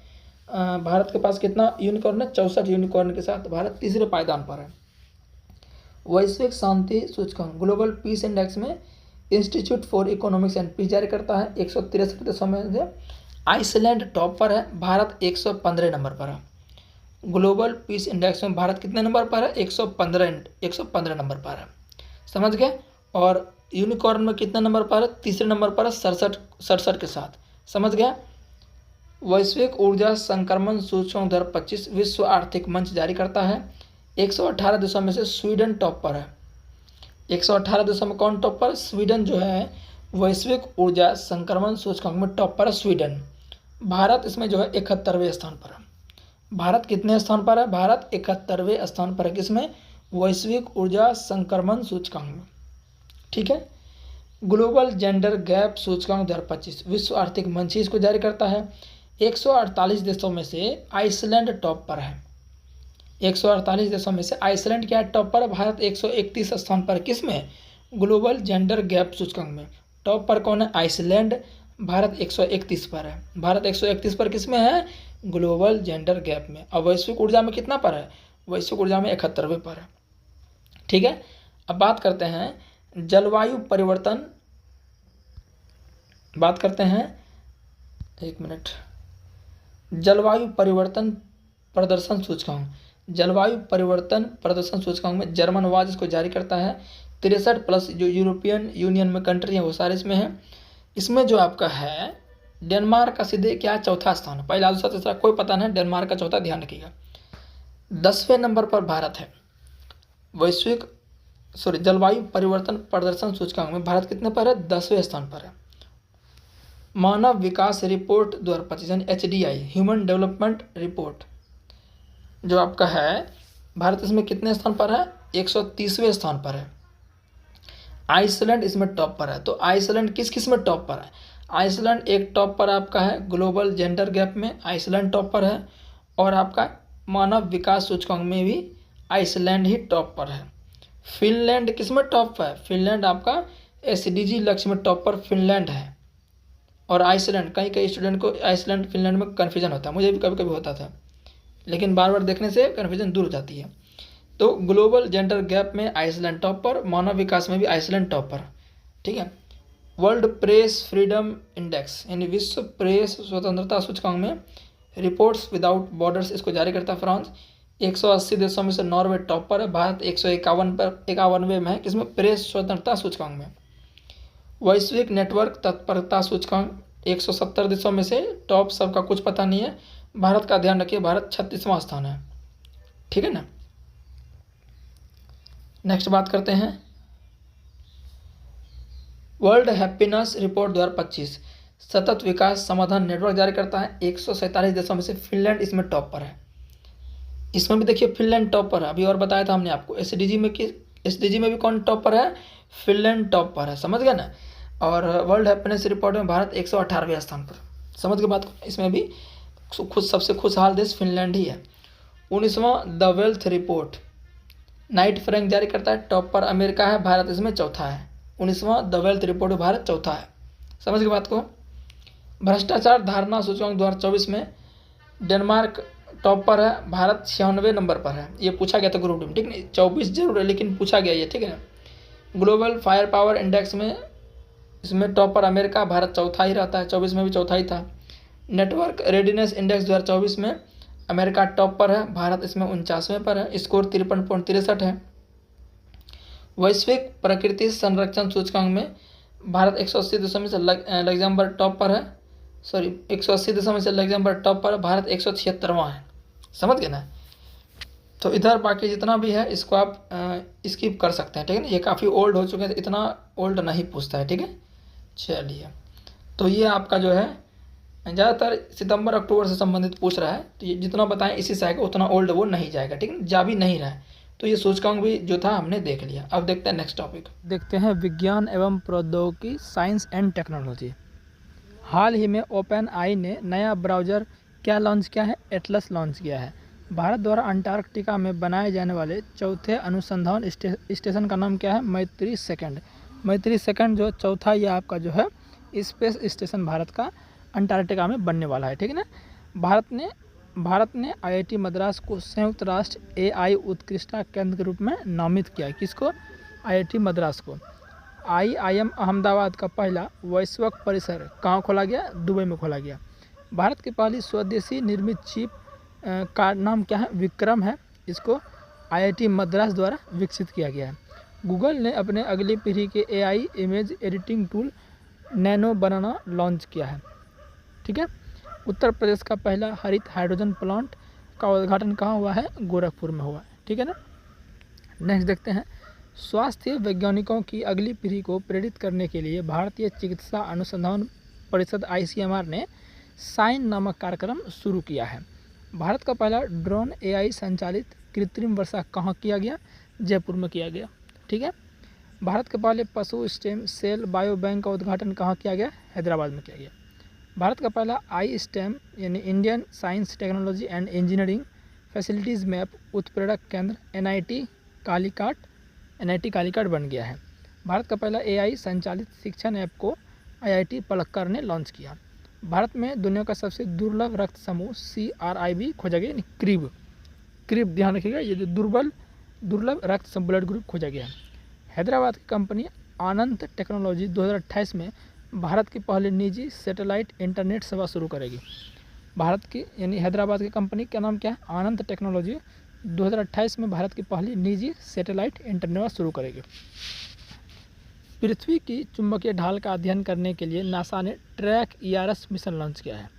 भारत के पास कितना यूनिकॉर्न है, 64 यूनिकॉर्न के साथ भारत तीसरे पायदान पर है। वैश्विक शांति सूचकांक ग्लोबल पीस इंडेक्स में institute for economics and peace जारी करता है 163 देशों में से आइसलैंड टॉप पर है, भारत 115 नंबर पर है। ग्लोबल पीस इंडेक्स में भारत कितने नंबर पर है, 115 नंबर पर है, समझ गए। और यूनिकॉर्न में कितने नंबर पर है, तीसरे नंबर पर है, 67 के साथ, समझ गया। वैश्विक ऊर्जा संक्रमण सूचकांक 2025 विश्व आर्थिक मंच जारी करता है, 118 देशों में से स्वीडन टॉप पर है। 118 देशों में कौन टॉप पर, स्वीडन जो है वैश्विक ऊर्जा संक्रमण सूचकांक में टॉप पर है स्वीडन। भारत इसमें जो है 71वें स्थान पर है। भारत कितने स्थान पर है, भारत 71वें स्थान पर है, किसमें, वैश्विक ऊर्जा संक्रमण सूचकांक में, ठीक है। ग्लोबल जेंडर गैप सूचकांक 2025 विश्व आर्थिक मंच इसको जारी करता है, 148 देशों में से आइसलैंड टॉप पर है। 148 देशों में से आइसलैंड क्या टॉप पर है, भारत 131 स्थान पर, किसमें, ग्लोबल जेंडर गैप सूचकांक में। टॉप पर कौन है, आइसलैंड, भारत 131 पर है, भारत 131 पर किसमें है, ग्लोबल जेंडर गैप में। और वैश्विक ऊर्जा में कितना पर है, वैश्विक ऊर्जा में 71वें पर है, ठीक है। अब बात करते हैं जलवायु परिवर्तन, बात करते हैं, एक मिनट, जलवायु परिवर्तन प्रदर्शन सूचकांक। जलवायु परिवर्तन प्रदर्शन सूचकांक में जर्मन वाज इसको जारी करता है, 63 प्लस जो यूरोपियन यूनियन में कंट्री है वो सारे इसमें है। इसमें जो आपका है डेनमार्क का सीधे क्या चौथा स्थान, पहला दूसरा तीसरा कोई पता नहीं, डेनमार्क का चौथा, ध्यान रखिएगा। 10वें नंबर पर भारत है। जलवायु परिवर्तन प्रदर्शन सूचकांक में भारत कितने पर है, 10वें स्थान पर है। मानव विकास रिपोर्ट 2025 यानी HDI ह्यूमन डेवलपमेंट रिपोर्ट जो आपका है, भारत इसमें कितने स्थान पर है, 130वें स्थान पर है। आइसलैंड इसमें टॉप पर है। तो आइसलैंड किस में टॉप पर है, आइसलैंड एक टॉप पर आपका है, ग्लोबल जेंडर गैप में आइसलैंड टॉप पर है, और आपका मानव विकास सूचकांक में भी आइसलैंड ही टॉप पर है। फिनलैंड किस में टॉप पर है, फिनलैंड आपका SDG लक्ष्य में टॉप पर फिनलैंड है। और आइसलैंड, कई स्टूडेंट को आइसलैंड फिनलैंड में कन्फ्यूजन होता है, मुझे भी कभी कभी होता था, लेकिन बार बार देखने से कन्फ्यूजन दूर हो जाती है। तो ग्लोबल जेंडर गैप में आइसलैंड टॉप पर, मानव विकास में भी आइसलैंड टॉप पर, ठीक है। वर्ल्ड प्रेस फ्रीडम इंडेक्स यानी विश्व प्रेस स्वतंत्रता सूचकांक में रिपोर्ट्स विदाउट बॉर्डर्स इसको जारी करता है फ्रांस, 180 देशों में से नॉर्वे टॉप पर है, भारत 151वें में है, किसमें, प्रेस स्वतंत्रता सूचकांक में। वैश्विक नेटवर्क तत्परता सूचकांक 170 देशों में से टॉप सबका कुछ पता नहीं है, भारत का ध्यान रखिए, भारत 36वां स्थान है, ठीक है ना। नेक्स्ट बात करते हैं वर्ल्ड हैप्पीनेस रिपोर्ट 2025 सतत विकास समाधान नेटवर्क जारी करता है, 147 देशों में से फिनलैंड इसमें टॉप पर है। इसमें भी देखिए फिनलैंड टॉप पर है, अभी और बताया था हमने आपको। एसडीजी में भी कौन टॉप पर है? फिनलैंड टॉप पर है, समझ गए ना। और वर्ल्ड हैप्पीनेस रिपोर्ट में भारत 118वें स्थान पर, समझ गए बात को। इसमें भी सबसे खुशहाल देश फिनलैंड ही है। 19वां the wealth report Knight Frank जारी करता है, टॉप पर अमेरिका है, भारत इसमें चौथा है। 19वां द वेल्थ रिपोर्ट में भारत चौथा है, समझ गए बात को। भ्रष्टाचार धारणा सूचकांक 2024 में डेनमार्क टॉप पर है, भारत 96वें नंबर पर है। ये पूछा गया था ग्रुप डी में, ठीक है। 24 जरूर है लेकिन पूछा गया ये, ठीक है ना। ग्लोबल फायर पावर इंडेक्स में इसमें टॉप पर अमेरिका, भारत चौथा ही रहता है, 24 में भी चौथा ही था। नेटवर्क रेडीनेस इंडेक्स 2024 में अमेरिका टॉप पर है, भारत इसमें 49वें पर है, स्कोर 53.63 है। वैश्विक प्रकृति संरक्षण सूचकांक में भारत 180 देशों में से लग्जमबर्ग टॉप पर है, 180 देशों में से लग्जमबर्ग टॉप पर है, भारत 176वां है, समझ गए ना। तो इधर बाकी जितना भी है इसको आप स्किप कर सकते हैं, ठीक है ना। ये काफ़ी ओल्ड हो चुके हैं, इतना ओल्ड नहीं पूछता है, ठीक है। चलिए, तो ये आपका जो है ज़्यादातर सितंबर अक्टूबर से संबंधित पूछ रहा है, तो ये जितना बताएं इसी से आएगा, उतना ओल्ड वो नहीं जाएगा, ठीक है, जा भी नहीं रहा है। तो ये सूचकांक भी जो था हमने देख लिया। अब देखते हैं नेक्स्ट टॉपिक, देखते हैं विज्ञान एवं प्रौद्योगिकी, साइंस एंड टेक्नोलॉजी। हाल ही में ओपन आई ने नया ब्राउज़र क्या लॉन्च किया है? एटलस लॉन्च किया है। भारत द्वारा अंटार्कटिका में बनाए जाने वाले चौथे अनुसंधान स्टेशन का नाम क्या है? मैत्री सेकंड। मैत्री सेकंड जो चौथा ये आपका जो है स्पेस स्टेशन भारत का अंटार्कटिका में बनने वाला है, ठीक है ना। भारत ने आईआईटी मद्रास को संयुक्त राष्ट्र एआई उत्कृष्टता केंद्र के रूप में नामित किया है। किसको? आईआईटी मद्रास को। आईआईएम अहमदाबाद का पहला वैश्विक परिसर कहाँ खोला गया? दुबई में खोला गया। भारत की पहली स्वदेशी निर्मित चिप का नाम क्या है? विक्रम है। इसको आईआईटी मद्रास द्वारा विकसित किया गया है। गूगल ने अपने अगली पीढ़ी के AI image editing tool Nano Banana launch किया है, ठीक है। उत्तर प्रदेश का पहला हरित हाइड्रोजन प्लांट का उद्घाटन कहाँ हुआ है? गोरखपुर में हुआ है, ठीक है ना। नेक्स्ट देखते हैं, स्वास्थ्य वैज्ञानिकों की अगली पीढ़ी को प्रेरित करने के लिए भारतीय चिकित्सा अनुसंधान परिषद आईसीएमआर ने साइन नामक कार्यक्रम शुरू किया है। भारत का पहला ड्रोन एआई संचालित कृत्रिम वर्षा कहाँ किया गया? जयपुर में किया गया, ठीक है। भारत के पहले पशु स्टेम सेल बायो बैंक का उद्घाटन कहाँ किया गया? हैदराबाद में किया गया। भारत का पहला आई स्टेम यानी Indian science technology and engineering facilities map उत्प्रेरक केंद्र एनआईटी कालीकट बन गया है। भारत का पहला एआई संचालित शिक्षण ऐप को आईआईटी पलक्कड़ ने लॉन्च किया। भारत में दुनिया का सबसे दुर्लभ रक्त समूह CRIB खोजा गया, यानी क्रीब ध्यान रखिएगा, ये जो दुर्लभ रक्त समूह ब्लड ग्रुप खोजा गया है। हैदराबाद की कंपनी आनंद टेक्नोलॉजी 2028 में भारत की पहली निजी सैटेलाइट इंटरनेट सेवा शुरू करेगी। भारत की यानी हैदराबाद की कंपनी का नाम क्या है? आनंद टेक्नोलॉजी 2028 में भारत की पहली निजी सैटेलाइट इंटरनेट शुरू करेगी। पृथ्वी की चुंबकीय ढाल का अध्ययन करने के लिए नासा ने ट्रैक ERS मिशन लॉन्च किया है।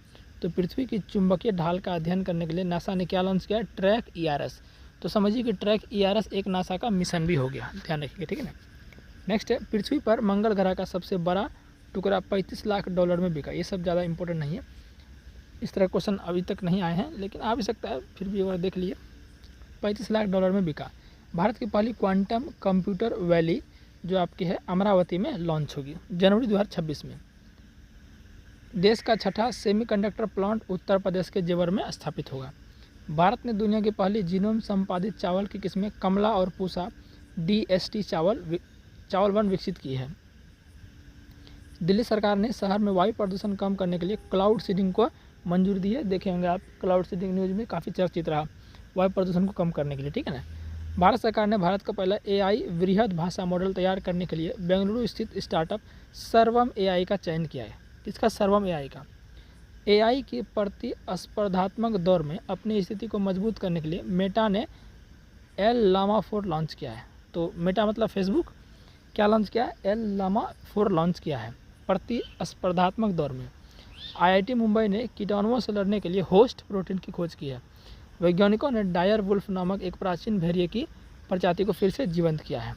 तो पृथ्वी की चुंबकीय ढाल का अध्ययन करने के लिए नासा ने क्या लॉन्च किया है? Track ERS। तो समझिए कि ट्रैक ERS एक नासा का मिशन भी हो गया, ध्यान रखिए, ठीक है ना। नेक्स्ट है, पृथ्वी पर मंगल ग्रह का सबसे बड़ा टुकड़ा 35 लाख डॉलर में बिका। ये सब ज़्यादा इंपॉर्टेंट नहीं है, इस तरह क्वेश्चन अभी तक नहीं आए हैं, लेकिन आ भी सकता है, फिर भी अगर देख लिए 35 लाख डॉलर में बिका। भारत की पहली क्वांटम कंप्यूटर वैली जो आपकी है अमरावती में लॉन्च होगी जनवरी 2026 में। देश का छठा सेमीकंडक्टर प्लांट उत्तर प्रदेश के जेवर में स्थापित होगा। भारत ने दुनिया की पहली जीनोम संपादित चावल की किस्में कमला और पूसा DST चावल 1 विकसित की है। दिल्ली सरकार ने शहर में वायु प्रदूषण कम करने के लिए क्लाउड सीडिंग को मंजूरी दी है। देखे होंगे आप, क्लाउड सीडिंग न्यूज़ में काफ़ी चर्चित रहा वायु प्रदूषण को कम करने के लिए, ठीक है ना। भारत सरकार ने भारत का पहला AI वृहद भाषा मॉडल तैयार करने के लिए बेंगलुरु स्थित स्टार्टअप सर्वम AI का चयन किया है। किसका? सर्वम AI का। AI की प्रतिस्पर्धात्मक दौर में अपनी स्थिति को मजबूत करने के लिए मेटा ने llama 4 लॉन्च किया है। तो मेटा मतलब फेसबुक, क्या लॉन्च किया है? llama 4 लॉन्च किया है प्रतिस्पर्धात्मक दौर में। IIT मुंबई ने कीटाणुओं से लड़ने के लिए होस्ट प्रोटीन की खोज की है। वैज्ञानिकों ने डायर वुल्फ नामक एक प्राचीन भेड़िए की प्रजाति को फिर से जीवंत किया है।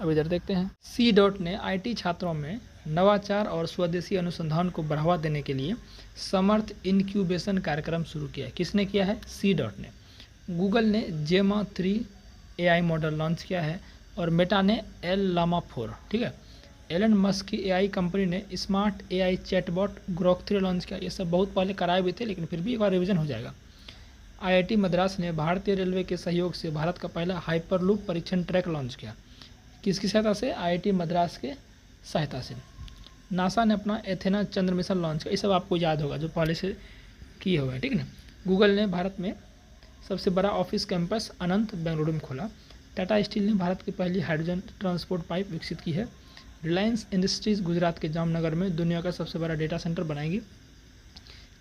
अब इधर देखते हैं, C. ने IT छात्रों में नवाचार और स्वदेशी अनुसंधान को बढ़ावा देने के लिए समर्थ इनक्यूबेशन कार्यक्रम शुरू किया है। किसने किया है? C. ने। गूगल ने जेमा 3 AI मॉडल लॉन्च किया है और मेटा ने एल लामा 4, ठीक है। एलन मस्क की AI कंपनी ने smart AI chatbot Grok 3 launch किया। ये सब बहुत पहले कराए भी थे, लेकिन फिर भी एक बार रिवीजन हो जाएगा। IIT मद्रास ने भारतीय रेलवे के सहयोग से भारत का पहला हाइपरलूप परीक्षण ट्रैक लॉन्च किया। किसकी सहायता से? IIT मद्रास के सहायता से। नासा ने अपना एथेना चंद्र मिशन लॉन्च किया। ये सब आपको याद होगा जो पहले से किए हुए हैं, ठीक है ना। गूगल ने भारत में सबसे बड़ा ऑफिस कैंपस अनंत बेंगलुरु में खोला। टाटा स्टील ने भारत की पहली हाइड्रोजन ट्रांसपोर्ट पाइप विकसित की है। रिलायंस इंडस्ट्रीज गुजरात के जामनगर में दुनिया का सबसे बड़ा डेटा सेंटर बनाएगी।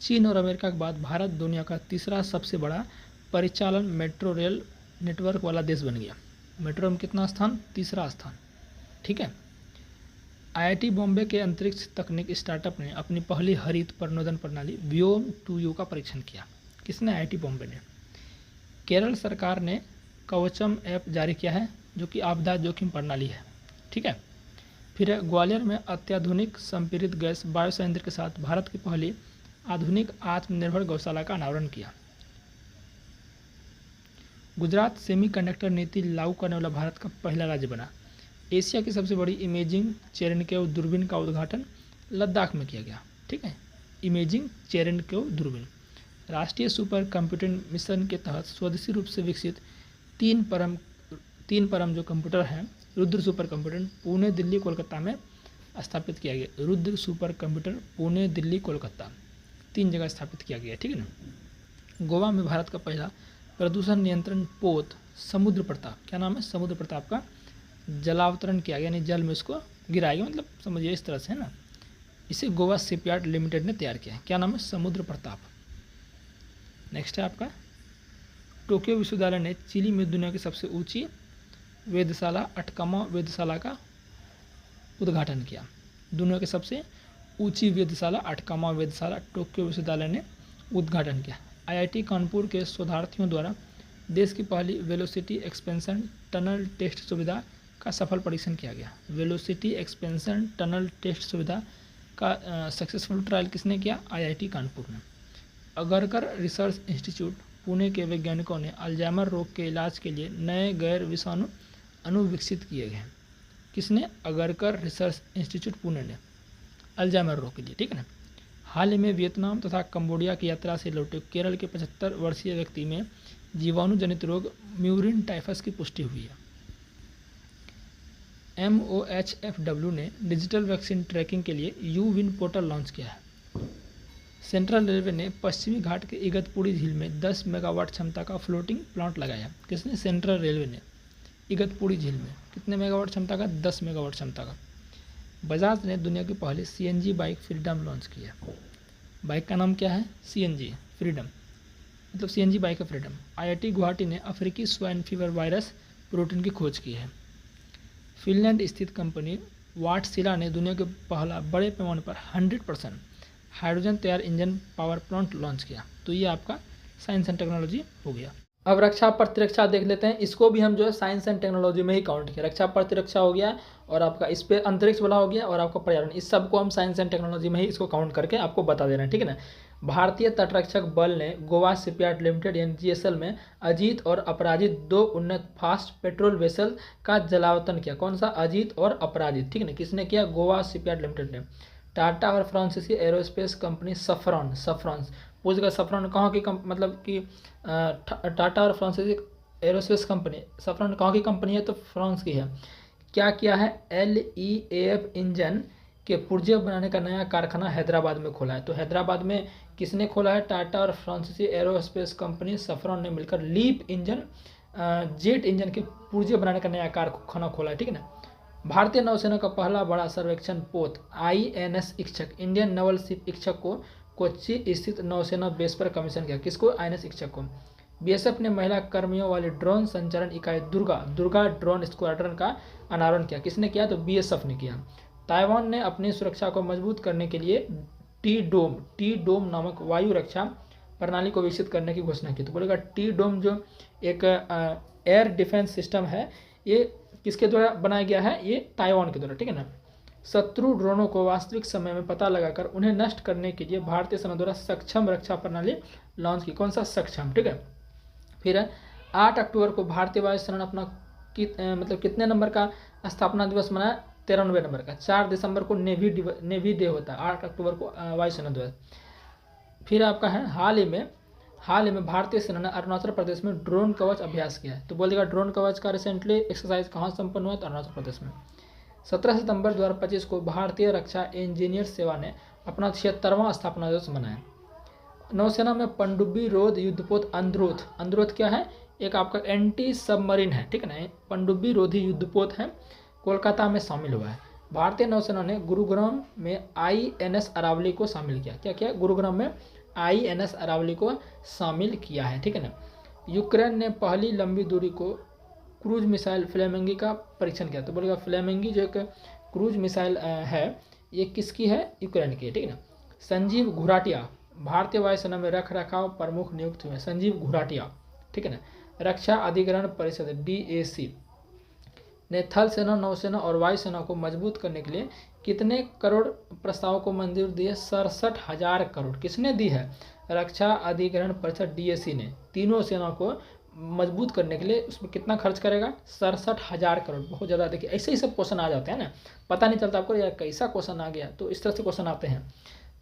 चीन और अमेरिका के बाद भारत दुनिया का तीसरा सबसे बड़ा परिचालन मेट्रो रेल नेटवर्क वाला देश बन गया। मेट्रो में कितना स्थान? तीसरा स्थान, ठीक है। IIT बॉम्बे के अंतरिक्ष तकनीक स्टार्टअप ने अपनी पहली हरित प्रणोदन प्रणाली व्योम 2U का परीक्षण किया। किसने? IIT बॉम्बे ने। केरल सरकार ने कवचम ऐप जारी किया है जो कि आपदा जोखिम प्रणाली है, ठीक है। फिर ग्वालियर में अत्याधुनिक संपीड़ित गैस बायोसिलेंडर के साथ भारत की पहली आधुनिक आत्मनिर्भर गौशाला का अनावरण किया। गुजरात सेमीकंडक्टर नीति लागू करने वाला भारत का पहला राज्य बना। एशिया की सबसे बड़ी इमेजिंग चेरेनकेव दूरबीन का उद्घाटन लद्दाख में किया गया, ठीक है। इमेजिंग चेरेनकेव दूरबीन राष्ट्रीय सुपर कंप्यूटिंग मिशन के तहत स्वदेशी रूप से विकसित तीन परम जो कंप्यूटर हैं रुद्र सुपर कंप्यूटर पुणे, दिल्ली, कोलकाता में स्थापित किया गया। रुद्र सुपर कंप्यूटर पुणे, दिल्ली, कोलकाता 3 जगह स्थापित किया गया, ठीक है ना। गोवा में भारत का पहला प्रदूषण नियंत्रण पोत समुद्र प्रताप, क्या नाम है? समुद्र प्रताप का जलावतरण किया गया, यानी जल में उसको गिराया गया, मतलब समझिए इस तरह से, है ना। इसे गोवा शिपयार्ड लिमिटेड ने तैयार किया है। क्या नाम है? समुद्र प्रताप। नेक्स्ट है आपका टोक्यो विश्वविद्यालय ने चिली में दुनिया की सबसे ऊंची वेधशाला अटकामा वेधशाला का उद्घाटन किया। दुनिया की सबसे ऊंची वेधशाला अटकामा वेधशाला टोक्यो विश्वविद्यालय ने उद्घाटन किया। IIT कानपुर के शोधार्थियों द्वारा देश की पहली वेलोसिटी एक्सपेंशन टनल टेस्ट सुविधा का सफल परीक्षण किया गया। वेलोसिटी एक्सपेंशन टनल टेस्ट सुविधा का सक्सेसफुल ट्रायल किसने किया? IIT कानपुर ने। अगरकर रिसर्च इंस्टीट्यूट पुणे के वैज्ञानिकों ने अल्जाइमर रोग के इलाज के लिए नए गैर विषाणु अणु विकसित किए गए। किसने? अगरकर रिसर्च इंस्टीट्यूट पुणे ने, अल्जाइमर रोग के लिए, ठीक है ना। हाल ही में वियतनाम तथा कंबोडिया की यात्रा से लौटे केरल के 75 वर्षीय व्यक्ति में जीवाणु जनित रोग म्यूरिन टाइफस की पुष्टि हुई है। MOHFW ने डिजिटल वैक्सीन ट्रैकिंग के लिए यूविन पोर्टल लॉन्च किया है। सेंट्रल रेलवे ने पश्चिमी घाट के इगतपुरी झील में 10 मेगावाट क्षमता का फ्लोटिंग प्लांट लगाया। किसने? सेंट्रल रेलवे ने। इगतपुरी झील में कितने मेगावाट क्षमता का? 10 मेगावाट क्षमता का। बजाज ने दुनिया की पहली CNG बाइक फ्रीडम लॉन्च की है। बाइक का नाम क्या है? CNG फ्रीडम, मतलब CNG बाइक है फ्रीडम। IIT गुवाहाटी ने अफ्रीकी स्वाइन फीवर वायरस प्रोटीन की खोज की है। फिनलैंड स्थित कंपनी वाटसिला ने दुनिया के पहला बड़े पैमाने पर 100% हाइड्रोजन तैयार इंजन पावर प्लांट लॉन्च किया। तो ये आपका साइंस एंड टेक्नोलॉजी हो गया। अब रक्षा प्रतिरक्षा देख लेते हैं। इसको भी हम जो है साइंस एंड टेक्नोलॉजी में ही काउंट किया। रक्षा प्रतिरक्षा हो गया और आपका इस पे अंतरिक्ष वाला हो गया और आपका पर्यावरण, इस सब को हम साइंस एंड टेक्नोलॉजी में ही इसको काउंट करके आपको बता दे रहे हैं, ठीक है ना। भारतीय तटरक्षक बल ने गोवा शिपयार्ड लिमिटेड यानी GSL में अजीत और अपराजित 2 उन्नत फास्ट पेट्रोल वेसल का जलावतरण किया। कौन सा? अजीत और अपराजित, ठीक है ना। किसने किया? गोवा शिपयार्ड लिमिटेड ने। टाटा और फ्रांसीसी एरोस्पेस कंपनी सफ्रॉन पूछेगा सफ्रॉन कहाँ की मतलब कि टाटा और फ्रांसीसी एरोस्पेस कंपनी सफ्रॉन कहाँ की कंपनी है? तो फ्रांस की है। क्या किया है? LEAF इंजन के पुर्जे बनाने का नया कारखाना हैदराबाद में खोला है। तो हैदराबाद में किसने खोला है? टाटा और फ्रांसीसी एरोस्पेस कंपनी सफ्रॉन ने मिलकर लीप इंजन जेट इंजन के पुर्जे बनाने का नया कारखाना खोला है, ठीक है ना। भारतीय नौसेना का पहला बड़ा सर्वेक्षण पोत INS इच्छक इंडियन नवल शिप इच्छक को कोच्चि स्थित नौसेना बेस पर कमीशन किया। किसको? INS इच्छक को। BSF ने महिला कर्मियों वाली ड्रोन संचालन इकाई दुर्गा ड्रोन स्क्वाड्रन का अनावरण किया। किसने किया? तो BSF ने किया। ताइवान ने अपनी सुरक्षा को मजबूत करने के लिए टी डोम नामक वायु रक्षा प्रणाली को विकसित करने की घोषणा की। तो बोलेगा टी डोम जो एक एयर डिफेंस सिस्टम है, ये किसके द्वारा बनाया गया है? ये ताइवान के द्वारा, ठीक है ना। शत्रु ड्रोनों को वास्तविक समय में पता लगाकर उन्हें नष्ट करने के लिए भारतीय सेना द्वारा सक्षम रक्षा प्रणाली लॉन्च की। कौन सा? सक्षम, ठीक है। फिर 8 अक्टूबर को भारतीय वायुसेना ने अपना मतलब कितने नंबर का स्थापना दिवस मनाया? 93 नंबर का। 4 दिसंबर को नेवी डे होता है, 8 अक्टूबर को वायुसेना दिवस। फिर आपका है हाल ही में भारतीय सेना ने अरुणाचल प्रदेश में ड्रोन कवच अभ्यास किया है। तो बोलिएगा ड्रोन कवच का रिसेंटली एक्सरसाइज कहाँ संपन्न हुआ? तो अरुणाचल प्रदेश में। 17 सितंबर 2025 को भारतीय रक्षा इंजीनियर सेवा ने अपना 76वां स्थापना दिवस मनाया। नौसेना में पनडुब्बी रोध युद्धपोत अंद्रोथ क्या है? एक आपका एंटी सबमरीन है, ठीक है ना, पनडुब्बी रोधी युद्धपोत है, कोलकाता में शामिल हुआ है। भारतीय नौसेना ने गुरुग्राम में INS अरावली को शामिल किया। क्या क्या? गुरुग्राम में INS अरावली को शामिल किया है, ठीक है ना। यूक्रेन ने पहली लंबी दूरी को क्रूज मिसाइल फ्लेमिंगी का परीक्षण किया। तो बोलेगा फ्लेमिंगी जो एक क्रूज मिसाइल है, ये किसकी है? यूक्रेन की, ठीक है ना। संजीव घुराटिया भारतीय वायुसेना में रख रखाव प्रमुख नियुक्त हुए। संजीव घुराटिया, ठीक है ना। रक्षा अधिग्रहण परिषद DAC ने थल सेना, नौसेना और वायुसेना को मजबूत करने के लिए कितने करोड़ प्रस्ताव को मंजूर दी है? 67,000 करोड़। किसने दी है? रक्षा अधिग्रहण परिषद DAC ने तीनों सेना को मजबूत करने के लिए उसमें कितना खर्च करेगा? 67,000 करोड़। बहुत ज़्यादा। देखिए ऐसे ही सब क्वेश्चन आ जाते हैं ना, पता नहीं चलता आपको यार कैसा क्वेश्चन आ गया। तो इस तरह से क्वेश्चन आते हैं।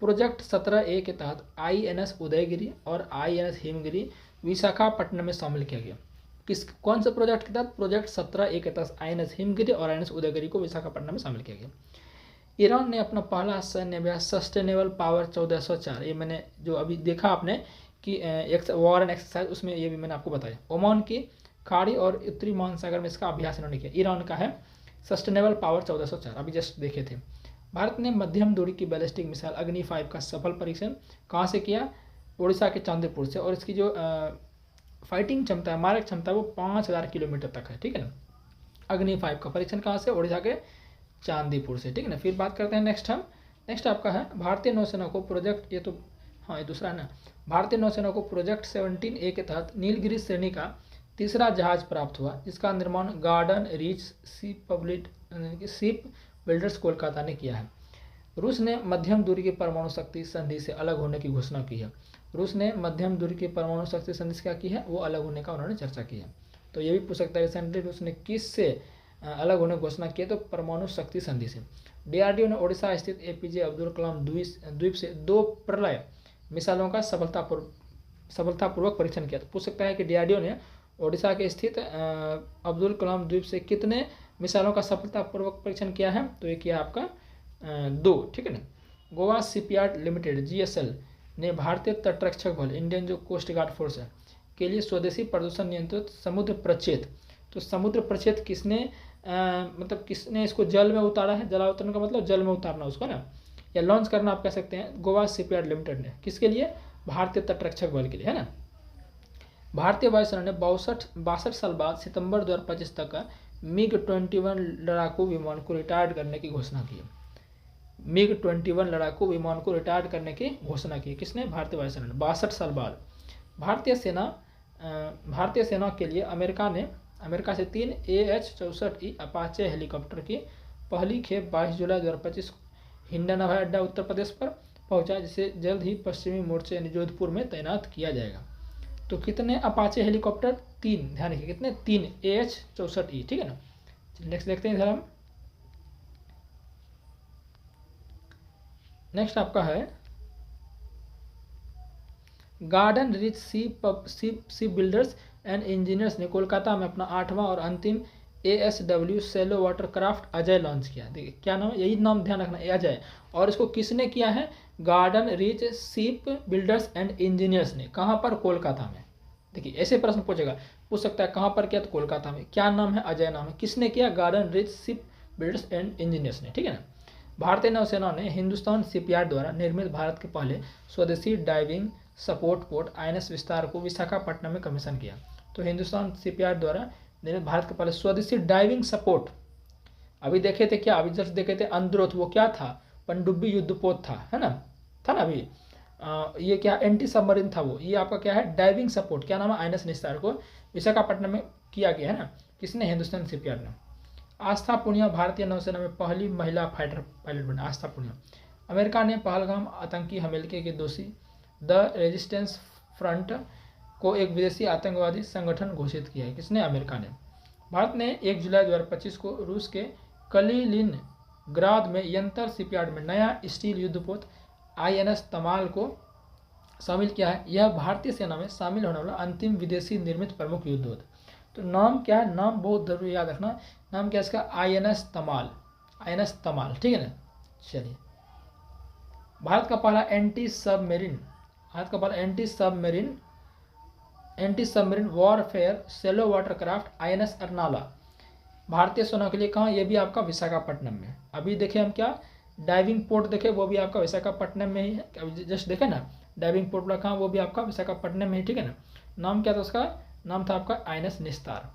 प्रोजेक्ट 17A के तहत INS उदयगिरी और INS हिमगिरी विशाखापट्टनम में शामिल किया गया। कौन से प्रोजेक्ट के तहत? प्रोजेक्ट 17A के तहत INS हिमगिरी और INS उदयगिरी को विशाखापट्टनम में शामिल किया गया। ईरान ने अपना पहला सैन्य अभ्यास सस्टेनेबल पावर 1404, ये मैंने जो अभी देखा आपने कि वॉर एंड एक्सरसाइज, उसमें ये भी मैंने आपको बताया। ओमान की खाड़ी और उत्तरी महासागर में इसका अभ्यास इन्होंने किया। ईरान का है सस्टेनेबल पावर 1404, अभी जस्ट देखे थे। भारत ने मध्यम दूरी की बैलिस्टिक मिसाइल अग्नि 5 का सफल परीक्षण कहाँ से किया? उड़ीसा के चांदीपुर से। और इसकी जो फाइटिंग क्षमता है, मारक क्षमता है, वो 5000 किलोमीटर तक है, ठीक है ना। अग्नि 5 का परीक्षण कहाँ से? उड़ीसा के चांदीपुर से, ठीक है ना। फिर बात करते हैं नेक्स्ट आपका है भारतीय नौसेना को प्रोजेक्ट, ये तो हाँ ये दूसरा है ना। भारतीय नौसेना को प्रोजेक्ट 17A के तहत नीलगिरी श्रेणी का तीसरा जहाज प्राप्त हुआ, जिसका निर्माण garden reach ship builders Kolkata ने किया है। रूस ने मध्यम दूरी की परमाणु शक्ति संधि से अलग होने की घोषणा की है। रूस ने मध्यम दूरी की परमाणु शक्ति संधि से क्या की है? वो अलग होने का उन्होंने चर्चा की है। तो ये भी पूछ सकता है रिसेंटली रूस ने किस से अलग होने की घोषणा की है? तो परमाणु शक्ति संधि से। DRDO ने ओडिशा स्थित APJ अब्दुल कलाम द्वीप से 2 प्रलय मिसाइलों का सफलतापूर्वक परीक्षण किया। तो पूछ सकता है कि DRDO ने ओडिशा के स्थित अब्दुल कलाम द्वीप से कितने मिसाइलों का सफलतापूर्वक परीक्षण किया है? तो ये किया आपका 2, ठीक है ना। गोवा शिपयार्ड लिमिटेड GSL ने भारतीय तटरक्षक बल, इंडियन जो कोस्ट गार्ड फोर्स है, के लिए स्वदेशी प्रदूषण नियंत्रित समुद्र प्रचेत, तो समुद्र प्रचेत किसने इसको जल में उतारा है? जलावतरण का मतलब जल में उतारना उसको ना, या लॉन्च करना आप कह सकते हैं। गोवा शिपयार्ड लिमिटेड ने किसके लिए? भारतीय तटरक्षक बल के लिए, है ना। भारतीय वायुसेना ने 62 साल बाद सितंबर 2025 तक MiG-21 लड़ाकू विमान को रिटायर्ड करने की घोषणा की। MiG-21 लड़ाकू विमान को रिटायर्ड करने की घोषणा की। किसने? भारतीय वायुसेना ने। 62 साल बाद भारतीय सेना के लिए अमेरिका से 3 AH-64E अपाचे हेलीकॉप्टर की पहली खेप 22 जुलाई 2025 हिंडन हवाई अड्डा उत्तर प्रदेश पर पहुंचा, जिसे जल्द ही पश्चिमी मोर्चे यानी जोधपुर में तैनात किया जाएगा। तो कितने अपाचे हेलीकॉप्टर? 3, ध्यान रखिए कितने? 3 AH-64E, ठीक है ना। नेक्स्ट देखते हैं इधर हम। नेक्स्ट आपका है garden reach ship builders and engineers ने कोलकाता में अपना 8वां और अंतिम ASW सेलो वाटरक्राफ्ट अजय लॉन्च किया। देखिए क्या नाम, यही नाम ध्यान रखना, अजय। और इसको किसने किया है? Garden reach ship builders and engineers ने। कहाँ पर? कोलकाता में। देखिए ऐसे प्रश्न पूछ सकता है कहाँ पर किया? तो कोलकाता में। क्या नाम है? अजय नाम है। किसने किया? Garden reach ship builders and engineers ने, ठीक है ना। भारतीय नौसेना ने हिंदुस्तान शिपयार्ड द्वारा निर्मित भारत के पहले स्वदेशी डाइविंग सपोर्ट पोर्ट INS विस्तार को विशाखापट्टनम में कमीशन किया। तो हिंदुस्तान शिपयार्ड द्वारा निर्मित भारत के पहले स्वदेशी डाइविंग सपोर्ट, अभी देखे थे क्या? अभी जस्ट देखे थे अंद्रोथ, वो क्या था? पनडुब्बी युद्धपोत था, है ना, था ना। अभी ये क्या? एंटी सबमरीन था वो। ये आपका क्या है? डाइविंग सपोर्ट, क्या नाम है? INS विस्तार को विशाखापट्टनम में किया गया, है ना। किसने? हिंदुस्तान शिपयार्ड ने। आस्था पूनिया भारतीय नौसेना में पहली महिला फाइटर पायलट बनी। आस्था पूनिया। अमेरिका ने पहलगाम आतंकी हमले के दोषी द रेजिस्टेंस फ्रंट को एक विदेशी आतंकवादी संगठन घोषित किया है? किसने? अमेरिका ने। भारत ने 1 जुलाई 2025 को रूस के कलिनिनग्राद में यंतर शिपयार्ड में नया स्टील युद्धपोत INS तमाल को शामिल किया है। यह भारतीय सेना में शामिल होने वाला अंतिम विदेशी निर्मित प्रमुख युद्धपोत। तो नाम क्या है? नाम बहुत जरूरी याद रखना। नाम क्या है इसका? INS तमाल। INS तमाल, ठीक है ना। चलिए, भारत का पहला एंटी सबमरीन वॉरफेयर सेलो वाटरक्राफ्ट INS अर्नाला भारतीय सेना के लिए कहाँ? ये भी आपका विशाखापट्टनम में। अभी देखें हम क्या डाइविंग पोर्ट देखे, वो भी आपका विशाखापट्टनम में ही है। अभी जस्ट देखे ना डाइविंग पोर्ट वाला कहाँ, वो भी आपका विशाखापट्टनम में ही, ठीक है ना। नाम क्या था उसका? नाम था आपका INS निस्तार।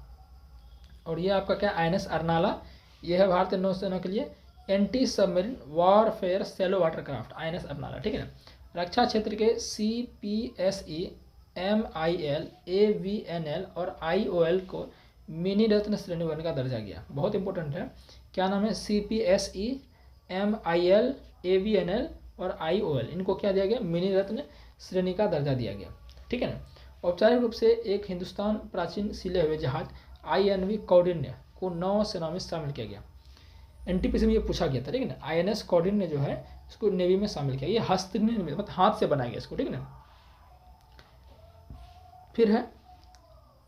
और ये आपका क्या? INS अर्नाला। ये है भारतीय नौसेना के लिए एंटी सबमरीन वॉरफेयर सेलो वाटरक्राफ्ट INS अर्नाला, ठीक है ना। रक्षा क्षेत्र के CPSE, MIL, AVNL और IOL को मिनी रत्न श्रेणी वर्ग का दर्जा गया। बहुत इंपॉर्टेंट है। क्या नाम है? CPSE, MIL, AVNL और IOL, इनको क्या दिया गया? मिनी रत्न श्रेणी का दर्जा दिया गया, ठीक है ना। औपचारिक रूप से एक हिंदुस्तान प्राचीन सिले हुए जहाज INV कौंडिन्य को नौसेना में शामिल किया गया। NTPC में ये पूछा गया था, ठीक है ना। INS कौंडिन्य जो है इसको नेवी में शामिल किया। ये हस्तनिर्मित मतलब हाथ से बनाया गया इसको, ठीक है ना। फिर है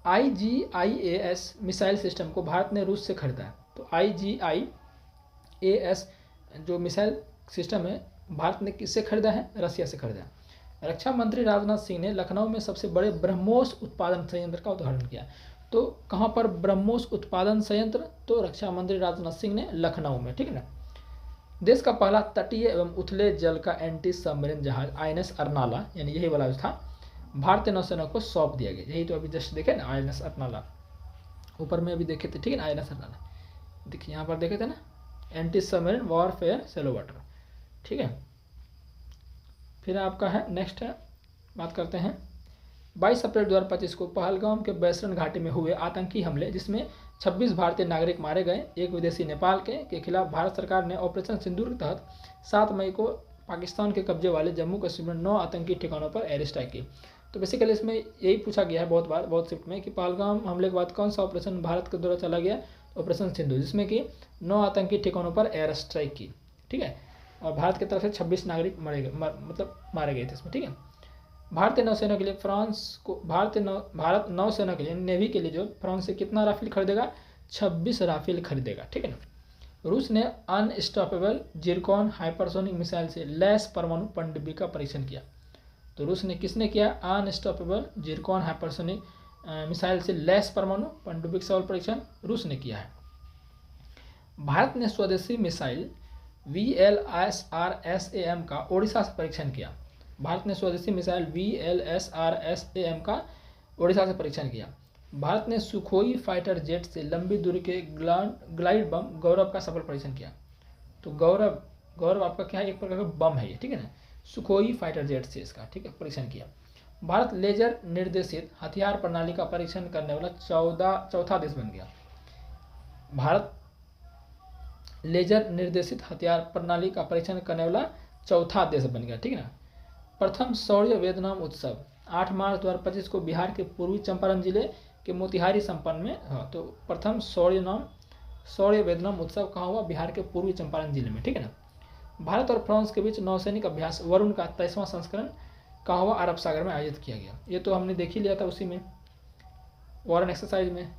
IGIAS मिसाइल सिस्टम को भारत ने रूस से खरीदा है। तो IGIAS जो मिसाइल सिस्टम है भारत ने किससे खरीदा है? रसिया से खरीदा है। रक्षा मंत्री राजनाथ सिंह ने लखनऊ में सबसे बड़े ब्रह्मोस उत्पादन संयंत्र का उद्घाटन किया। तो कहाँ पर ब्रह्मोस उत्पादन संयंत्र? तो रक्षा मंत्री राजनाथ सिंह ने लखनऊ में, ठीक है ना। देश का पहला तटीय एवं उथले जल का एंटी सबमरीन जहाज INS अर्नाला, यानी यही वाला जो था, भारतीय नौसेना को सौंप दिया गया। यही तो अभी जस्ट देखे ना INS अर्नाला, ऊपर में अभी देखे थे, ठीक है ना। INS अर्नाला देखिए यहाँ पर देखे थे ना, anti submarine warfare shallow water, ठीक है। फिर आपका है नेक्स्ट है, बात करते हैं 22 अप्रैल 2025 को पहलगाम के बैसरन घाटी में हुए आतंकी हमले जिसमें 26 भारतीय नागरिक मारे गए, एक विदेशी नेपाल के खिलाफ भारत सरकार ने ऑपरेशन सिंदूर के तहत 7 मई को पाकिस्तान के कब्जे वाले जम्मू कश्मीर में 9 आतंकी ठिकानों पर एयर स्ट्राइक की। तो बेसिकली इसमें यही पूछा गया है बहुत बार, बहुत शिफ्ट में, कि पहलगाम हमले के बाद कौन सा ऑपरेशन भारत के द्वारा चला गया? ऑपरेशन सिंधु, जिसमें कि 9 आतंकी ठिकानों पर एयर स्ट्राइक की, ठीक है। और भारत की तरफ से 26 नागरिक मारे गए थे इसमें, ठीक है। भारतीय नौसेना के लिए भारत नौसेना के लिए नेवी के लिए जो फ्रांस से कितना राफेल खरीदेगा? 26 राफेल खरीदेगा, ठीक है ना। रूस ने अनस्टॉपेबल जिरकॉन हाइपरसोनिक मिसाइल से लैस परमाणु पनडुब्बी का परीक्षण किया। तो रूस ने किसने किया? अनस्टॉपेबल जिरकॉन हाइपरसोनिक मिसाइल से लैस परमाणु पनडुब्बी का सफल परीक्षण रूस ने किया है। भारत ने स्वदेशी मिसाइल VLSRSAM का ओडिशा से परीक्षण किया। भारत ने स्वदेशी मिसाइल VLSRSAM का ओडिशा से परीक्षण किया। भारत ने सुखोई फाइटर जेट से लंबी दूरी के ग्लाइड बम गौरव का सफल परीक्षण किया। तो गौरव आपका क्या है? एक प्रकार का बम है ये, ठीक है ना। सुखोई फाइटर जेट से इसका, ठीक है, परीक्षण किया। भारत लेजर निर्देशित हथियार प्रणाली का परीक्षण करने वाला चौथा देश बन गया। भारत लेजर निर्देशित हथियार प्रणाली का परीक्षण करने वाला चौथा देश बन गया, ठीक है ना। प्रथम शौर्य वेदनाम उत्सव 8 मार्च 2025 को बिहार के पूर्वी चंपारण जिले के मोतिहारी संपन्न में। हाँ, तो प्रथम शौर्य वेदनाम उत्सव कहाँ हुआ? बिहार के पूर्वी चंपारण जिले में, ठीक है ना। भारत और फ्रांस के बीच नौसैनिक अभ्यास वरुण का 23वां संस्करण कहाँ हुआ? अरब सागर में आयोजित किया गया। ये तो हमने देख ही लिया था उसी में, वॉरन एक्सरसाइज में।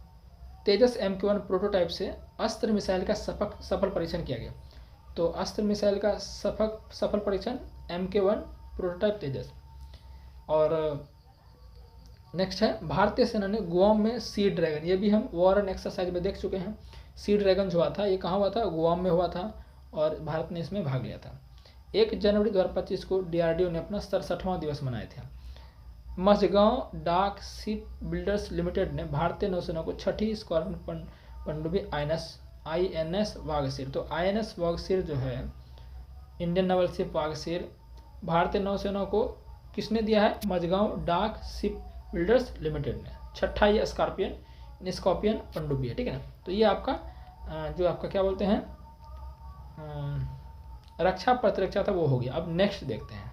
तेजस MK1 प्रोटोटाइप से अस्त्र मिसाइल का सफल परीक्षण किया गया। तो अस्त्र मिसाइल का सफल परीक्षण MK1 प्रोटोटाइप तेजस। और नेक्स्ट है भारतीय सेना ने गुआम में सी ड्रैगन, ये भी हम वॉरन एक्सरसाइज में देख चुके हैं। सी ड्रैगन जो हुआ था ये कहाँ हुआ था? गुआम में हुआ था और भारत ने इसमें भाग लिया था। 1 जनवरी 2025 को DRDO ने अपना 67वां दिवस मनाए थे। मझगांव डाक शिप बिल्डर्स लिमिटेड ने भारतीय नौसेना को 6ठी स्क्वाड्रन पनडुब्बी INS वागशीर। तो INS वागशीर जो है इंडियन नेवल शिप वागशीर, भारतीय नौसेना को किसने दिया है? मझगांव डाक शिप बिल्डर्स लिमिटेड ने। 6ठा ये स्कॉर्पियन पनडुब्बी है, ठीक है ना। तो ये आपका जो आपका क्या बोलते हैं रक्षा प्रतिरक्षा था वो हो गया। अब नेक्स्ट देखते हैं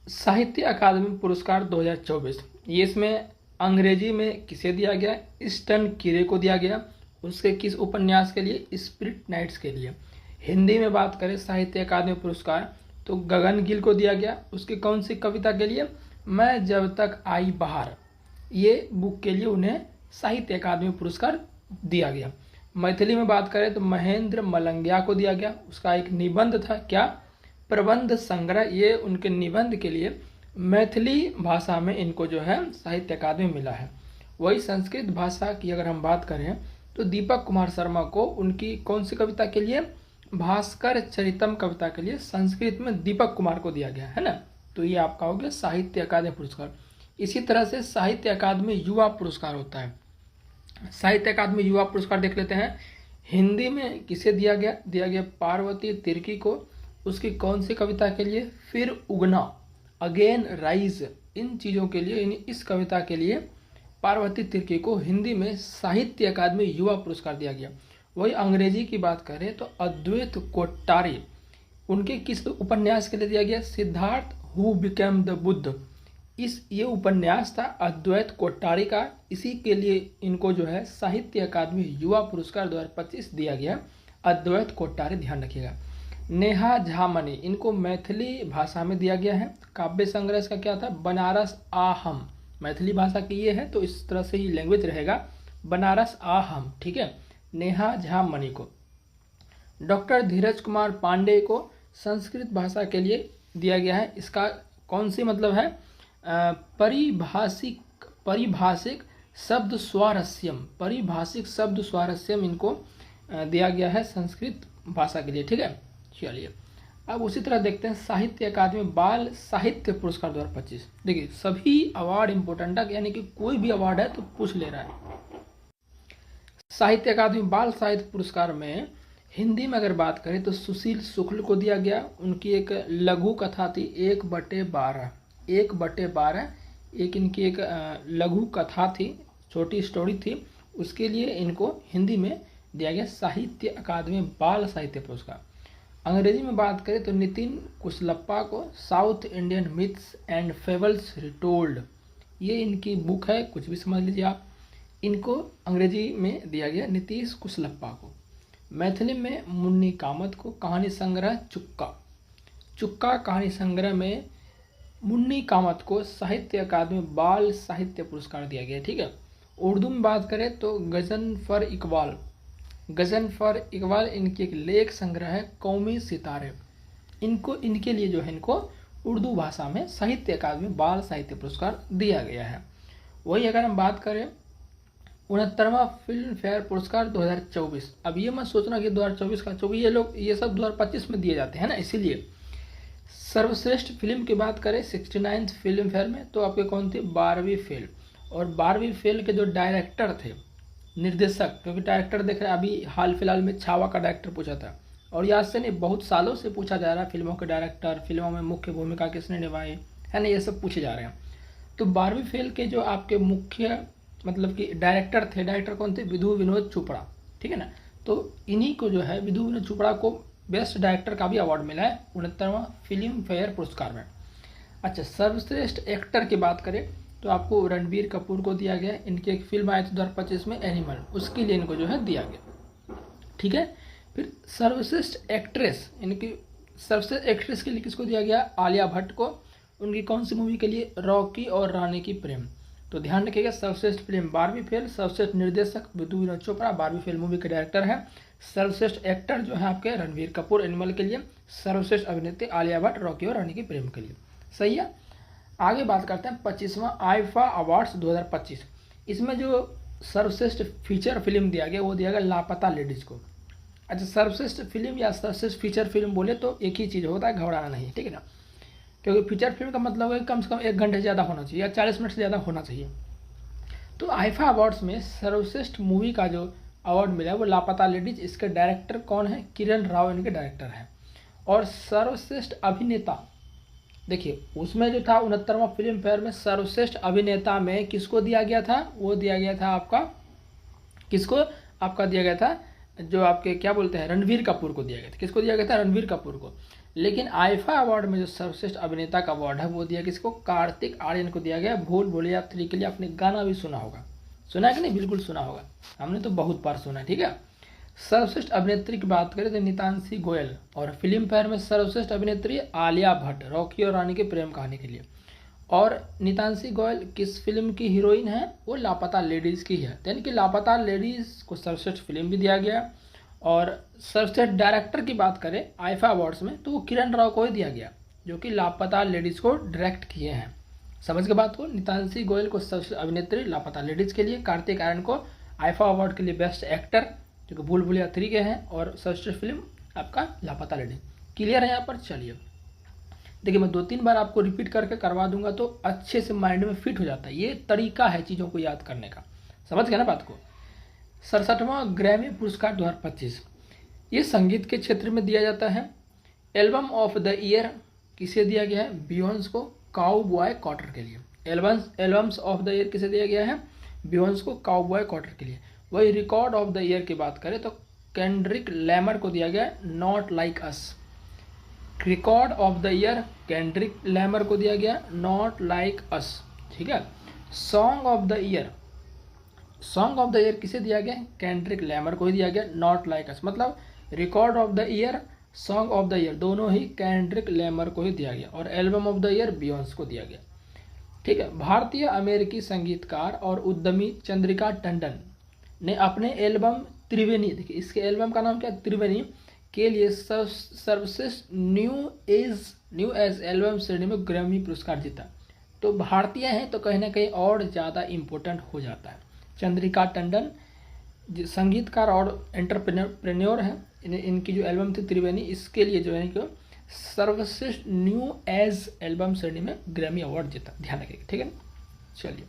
साहित्य अकादमी पुरस्कार 2024। ये इसमें अंग्रेजी में किसे दिया गया? ईस्टर्न कीरे को दिया गया। उसके किस उपन्यास के लिए? स्पिरिट नाइट्स के लिए। हिंदी में बात करें साहित्य अकादमी पुरस्कार तो गगन गिल को दिया गया। उसकी कौन सी कविता के लिए? मैं जब तक आई बाहर, ये बुक के लिए उन्हें साहित्य अकादमी पुरस्कार दिया गया। मैथिली में बात करें तो महेंद्र मलंगिया को दिया गया। उसका एक निबंध था, क्या? प्रबंध संग्रह। ये उनके निबंध के लिए मैथिली भाषा में इनको जो है साहित्य अकादमी मिला है। वही संस्कृत भाषा की अगर हम बात करें तो दीपक कुमार शर्मा को उनकी कौन सी कविता के लिए? भास्कर चरितम कविता के लिए संस्कृत में दीपक कुमार को दिया गया है ना। तो ये आपका हो गया साहित्य अकादमी पुरस्कार। इसी तरह से साहित्य अकादमी युवा पुरस्कार होता है। साहित्य अकादमी युवा पुरस्कार देख लेते हैं। हिंदी में किसे दिया गया? दिया गया पार्वती तिर्की को। उसकी कौन सी कविता के लिए? फिर उगना, अगेन राइज। इन चीज़ों के लिए, यानी इस कविता के लिए पार्वती तिर्की को हिंदी में साहित्य अकादमी युवा पुरस्कार दिया गया। वही अंग्रेजी की बात करें तो अद्वैत कोट्टारी, उनके किस उपन्यास के लिए दिया गया? Siddharth who became the Buddha. ये उपन्यास था अद्वैत कोट्टारी का। इसी के लिए इनको जो है साहित्य अकादमी युवा पुरस्कार 2025 दिया गया। अद्वैत कोट्टारी, ध्यान रखिएगा। नेहा झामनी, इनको मैथिली भाषा में दिया गया है। काव्य संग्रह इसका क्या था? बनारस आहम। मैथिली भाषा की ये है तो इस तरह से ही लैंग्वेज रहेगा, बनारस आहम, ठीक है। नेहा झामनी को। डॉक्टर धीरज कुमार पांडे को संस्कृत भाषा के लिए दिया गया है। इसका कौन सी मतलब है? परिभाषिक शब्द स्वारस्यम, परिभाषिक शब्द स्वारस्यम इनको दिया गया है संस्कृत भाषा के लिए, ठीक है। चलिए अब उसी तरह देखते हैं साहित्य अकादमी बाल साहित्य पुरस्कार 2025। देखिए सभी अवार्ड इंपॉर्टेंट है, यानी कि कोई भी अवार्ड है तो पूछ ले रहा है। साहित्य अकादमी बाल साहित्य पुरस्कार में हिंदी में अगर बात करें तो सुशील शुक्ल को दिया गया। उनकी एक लघु कथा थी 1/12, 1/12 एक इनकी एक लघु कथा थी, छोटी स्टोरी थी, उसके लिए इनको हिंदी में दिया गया साहित्य अकादमी बाल साहित्य पुरस्कार। अंग्रेजी में बात करें तो नितिन कुशलप्पा को south Indian myths and fables retold, ये इनकी बुक है, कुछ भी समझ लीजिए आप। इनको अंग्रेजी में दिया गया नीतीश कुशलप्पा को। मैथिली में मुन्नी कामत को कहानी संग्रह चुक्का, चुक्का कहानी संग्रह में मुन्नी कामत को साहित्य अकादमी बाल साहित्य पुरस्कार दिया गया, ठीक है। उर्दू में बात करें तो gudgeon for Iqbal, gudgeon for Iqbal इनकी एक लेख संग्रह है कौमी सितारे, इनको इनके लिए जो है इनको उर्दू भाषा में साहित्य अकादमी बाल साहित्य पुरस्कार दिया गया है। वही अगर हम बात करें 69वां फिल्म फेयर पुरस्कार 2024, अब ये मत सोचना कि 2024 का 24, ये सब 2025 में दिए जाते हैं ना, इसीलिए। सर्वश्रेष्ठ फिल्म की बात करें 69th फिल्म फेयर में तो आपके कौन थे? 12वीं फेल। और 12वीं फेल के जो डायरेक्टर थे, निर्देशक, क्योंकि डायरेक्टर देख रहे हैं अभी हाल फिलहाल में छावा का डायरेक्टर पूछा था, और याद से नहीं बहुत सालों से पूछा जा रहा है फिल्मों के डायरेक्टर, फिल्मों में मुख्य भूमिका किसने निभाई है ना, ये सब पूछे जा रहे हैं। तो 12वीं फेल के जो आपके मुख्य मतलब कि डायरेक्टर थे, डायरेक्टर कौन थे? विधु विनोद चोपड़ा, ठीक है ना। तो इन्हीं को जो है विधु विनोद चोपड़ा को बेस्ट डायरेक्टर का भी अवार्ड मिला है 69वां फिल्म फेयर पुरस्कार में। अच्छा, सर्वश्रेष्ठ एक्टर की बात करें तो आपको रणबीर कपूर को दिया गया। इनकी एक फिल्म आई थी 2025 में एनिमल, उसके लिए इनको जो है दिया गया, ठीक है। फिर सर्वश्रेष्ठ एक्ट्रेस, इनकी सर्वश्रेष्ठ एक्ट्रेस के लिए किसको दिया गया? आलिया भट्ट को। उनकी कौन सी मूवी के लिए? रॉकी और रानी की प्रेम। तो ध्यान रखिएगा सर्वश्रेष्ठ फिल्म 12वीं फेल, सर्वश्रेष्ठ निर्देशक विधु विनोद चोपड़ा 12वीं फेल मूवी के डायरेक्टर है। सर्वश्रेष्ठ एक्टर जो है आपके रणबीर कपूर एनिमल के लिए, सर्वश्रेष्ठ अभिनेत्री आलिया भट्ट रॉकी और रानी की प्रेम के लिए, सही है। आगे बात करते हैं 25वां आईफा अवार्ड्स 2025। इसमें जो सर्वश्रेष्ठ फीचर फिल्म दिया गया वो दिया गया लापता लेडीज को। अच्छा, सर्वश्रेष्ठ फिल्म या सर्वश्रेष्ठ फीचर फिल्म बोले तो एक ही चीज़ होता है, घबराना नहीं, ठीक है ना, क्योंकि फीचर फिल्म का मतलब है कम से कम 1 घंटे से ज़्यादा होना चाहिए या 40 मिनट से ज़्यादा होना चाहिए। तो आईफा अवार्ड्स में सर्वश्रेष्ठ मूवी का जो अवार्ड मिला है वो लापता लेडीज, इसके डायरेक्टर कौन है? किरण राव इनके डायरेक्टर हैं। और सर्वश्रेष्ठ अभिनेता, देखिए उसमें जो था 69वां फिल्म फेयर में सर्वश्रेष्ठ अभिनेता में किसको दिया गया था? वो दिया गया था आपका, किसको आपका दिया गया था? जो आपके क्या बोलते हैं, रणबीर कपूर को दिया गया था। किसको दिया गया था? रणबीर कपूर को। लेकिन आईफा अवार्ड में जो सर्वश्रेष्ठ अभिनेता का अवार्ड है वो दिया किसको, कार्तिक आर्यन को दिया गया। भूल भुलैया 3 के लिए आपने गाना भी सुना होगा, सुना है कि नहीं, बिल्कुल सुना होगा, हमने तो बहुत बार सुना है, ठीक है। सर्वश्रेष्ठ अभिनेत्री की बात करें तो नितांशी गोयल, और फिल्म फेयर में सर्वश्रेष्ठ अभिनेत्री आलिया भट्ट, रॉकी और रानी के प्रेम कहानी के लिए। और नितांशी गोयल किस फिल्म की हीरोइन है, वो लापता लेडीज़ की है, यानी कि लापता लेडीज़ को सर्वश्रेष्ठ फिल्म भी दिया गया। और सर्वश्रेष्ठ डायरेक्टर की बात करें आईफा अवार्ड्स में तो वो किरण राव को ही दिया गया, जो कि लापता लेडीज़ को डायरेक्ट किए हैं। समझ के बात को, नितांशी गोयल को सर्वश्रेष्ठ अभिनेत्री लापता लेडीज़ के लिए, कार्तिक आर्यन को आईफा अवार्ड के लिए बेस्ट एक्टर जो कि भूल भुलैया 3 के हैं, और सर्वश्रेष्ठ फिल्म आपका लापता लेडीज। क्लियर है यहाँ पर। चलिए देखिए, मैं 2-3 बार आपको रिपीट करके करवा दूंगा तो अच्छे से माइंड में फिट हो जाता है। ये तरीका है चीज़ों को याद करने का, समझ गया ना बात को। 67वां ग्रैमी पुरस्कार 2025 ये संगीत के क्षेत्र में दिया जाता है। एल्बम ऑफ द ईयर किसे दिया गया है, बियॉन्स को काउबॉय कार्टर के लिए। एल्बम्स ऑफ द ईयर किसे दिया गया है, बियॉन्स को काउबॉय कार्टर के लिए। वही रिकॉर्ड ऑफ द ईयर की बात करें तो केंड्रिक लैमर को दिया गया not like us. Record of the year Kendrick Lamar को दिया गया नॉट लाइक अस, ठीक है। Song of the year, song of the year किसे दिया गया, केंड्रिक लैमर को ही दिया गया नॉट लाइक अस। मतलब record of the year, song of the year दोनों ही केंड्रिक लैमर को ही दिया गया, और album of the year Beyonce को दिया गया, ठीक है। भारतीय अमेरिकी संगीतकार और उद्यमी चंद्रिका टंडन ने अपने एल्बम त्रिवेणी, देखिए इसके एल्बम का नाम क्या है, त्रिवेणी के लिए सर्वश्रेष्ठ न्यू एज एल्बम श्रेणी में ग्रैमी पुरस्कार जीता। तो भारतीय हैं तो कहीं ना कहीं और ज़्यादा इम्पोर्टेंट हो जाता है। चंद्रिका टंडन संगीतकार और एंटरप्रेन्योर हैं, इनकी जो एल्बम थी त्रिवेणी, इसके लिए जो है कि सर्वश्रेष्ठ न्यू एज एल्बम श्रेणी में ग्रैमी अवार्ड जीता, ध्यान रखिएगा, ठीक है। चलिए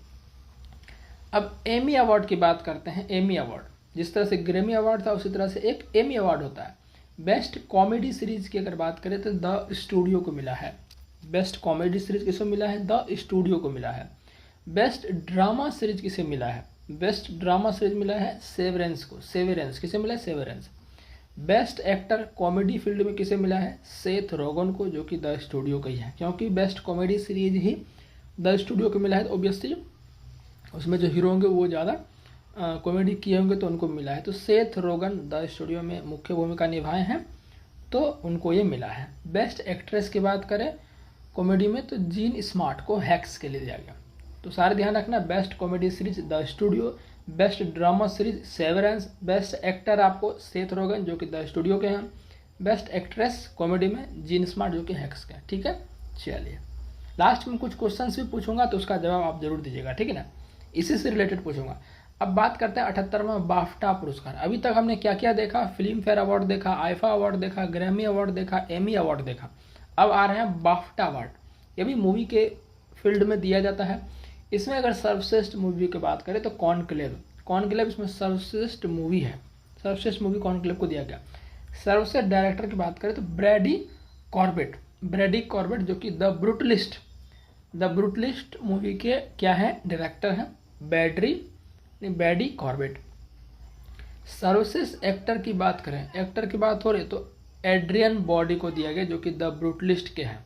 अब एमी अवार्ड की बात करते हैं। एमी अवार्ड जिस तरह से ग्रैमी अवार्ड था उसी तरह से एक एमी अवार्ड होता है। बेस्ट कॉमेडी सीरीज की अगर बात करें तो द स्टूडियो को मिला है। बेस्ट कॉमेडी सीरीज किसे मिला है, द स्टूडियो को मिला है। बेस्ट ड्रामा सीरीज किसे मिला है, बेस्ट ड्रामा सीरीज मिला है सेवरेंस को। सेवरेंस किसे मिला है, severance. Best actor comedy field में किसे मिला है, सेथ रोगन को, जो कि द स्टूडियो का ही है, क्योंकि best comedy series he the studio को मिला है। तो ऑब्वियसली उसमें जो हीरो होंगे वो ज़्यादा कॉमेडी किए होंगे तो उनको मिला है। तो सेथ रोगन द स्टूडियो में मुख्य भूमिका निभाए हैं तो उनको ये मिला है। बेस्ट एक्ट्रेस की बात करें कॉमेडी में तो जीन स्मार्ट को हैक्स के लिए दिया गया। तो सारे ध्यान रखना, best comedy series the studio, best drama series severance, best actor आपको सेथ रोगन जो कि द स्टूडियो के हैं, बेस्ट एक्ट्रेस कॉमेडी में जीन स्मार्ट जो कि हैक्स के हैं, ठीक है। चलिए लास्ट में कुछ क्वेश्चंस भी पूछूंगा तो उसका जवाब आप जरूर दीजिएगा, ठीक है ना, इसी से रिलेटेड पूछूंगा। अब बात करते हैं 78वां बाफ्टा पुरस्कार। अभी तक हमने क्या क्या देखा, फिल्म फेयर अवार्ड देखा, आईफा अवार्ड देखा, ग्रैमी अवार्ड देखा, एमी अवार्ड देखा। अब आ रहे हैं बाफ्टा अवार्ड। ये भी मूवी के फील्ड में दिया जाता है। इसमें अगर सर्वश्रेष्ठ मूवी की बात करें तो कॉन्क्लेव इसमें सर्वश्रेष्ठ मूवी है। सर्वश्रेष्ठ मूवी कॉन्क्लेव को दिया गया। सर्वश्रेष्ठ डायरेक्टर की बात करें तो ब्रैडी कॉर्बेट जो कि द ब्रूटलिस्ट मूवी के क्या है, डायरेक्टर हैं, बैडी कॉर्बेट। सर्वश्रेष्ठ एक्टर की बात करें, एक्टर की बात हो रही तो एड्रियन बॉडी को दिया गया जो कि द ब्रूटलिस्ट के हैं।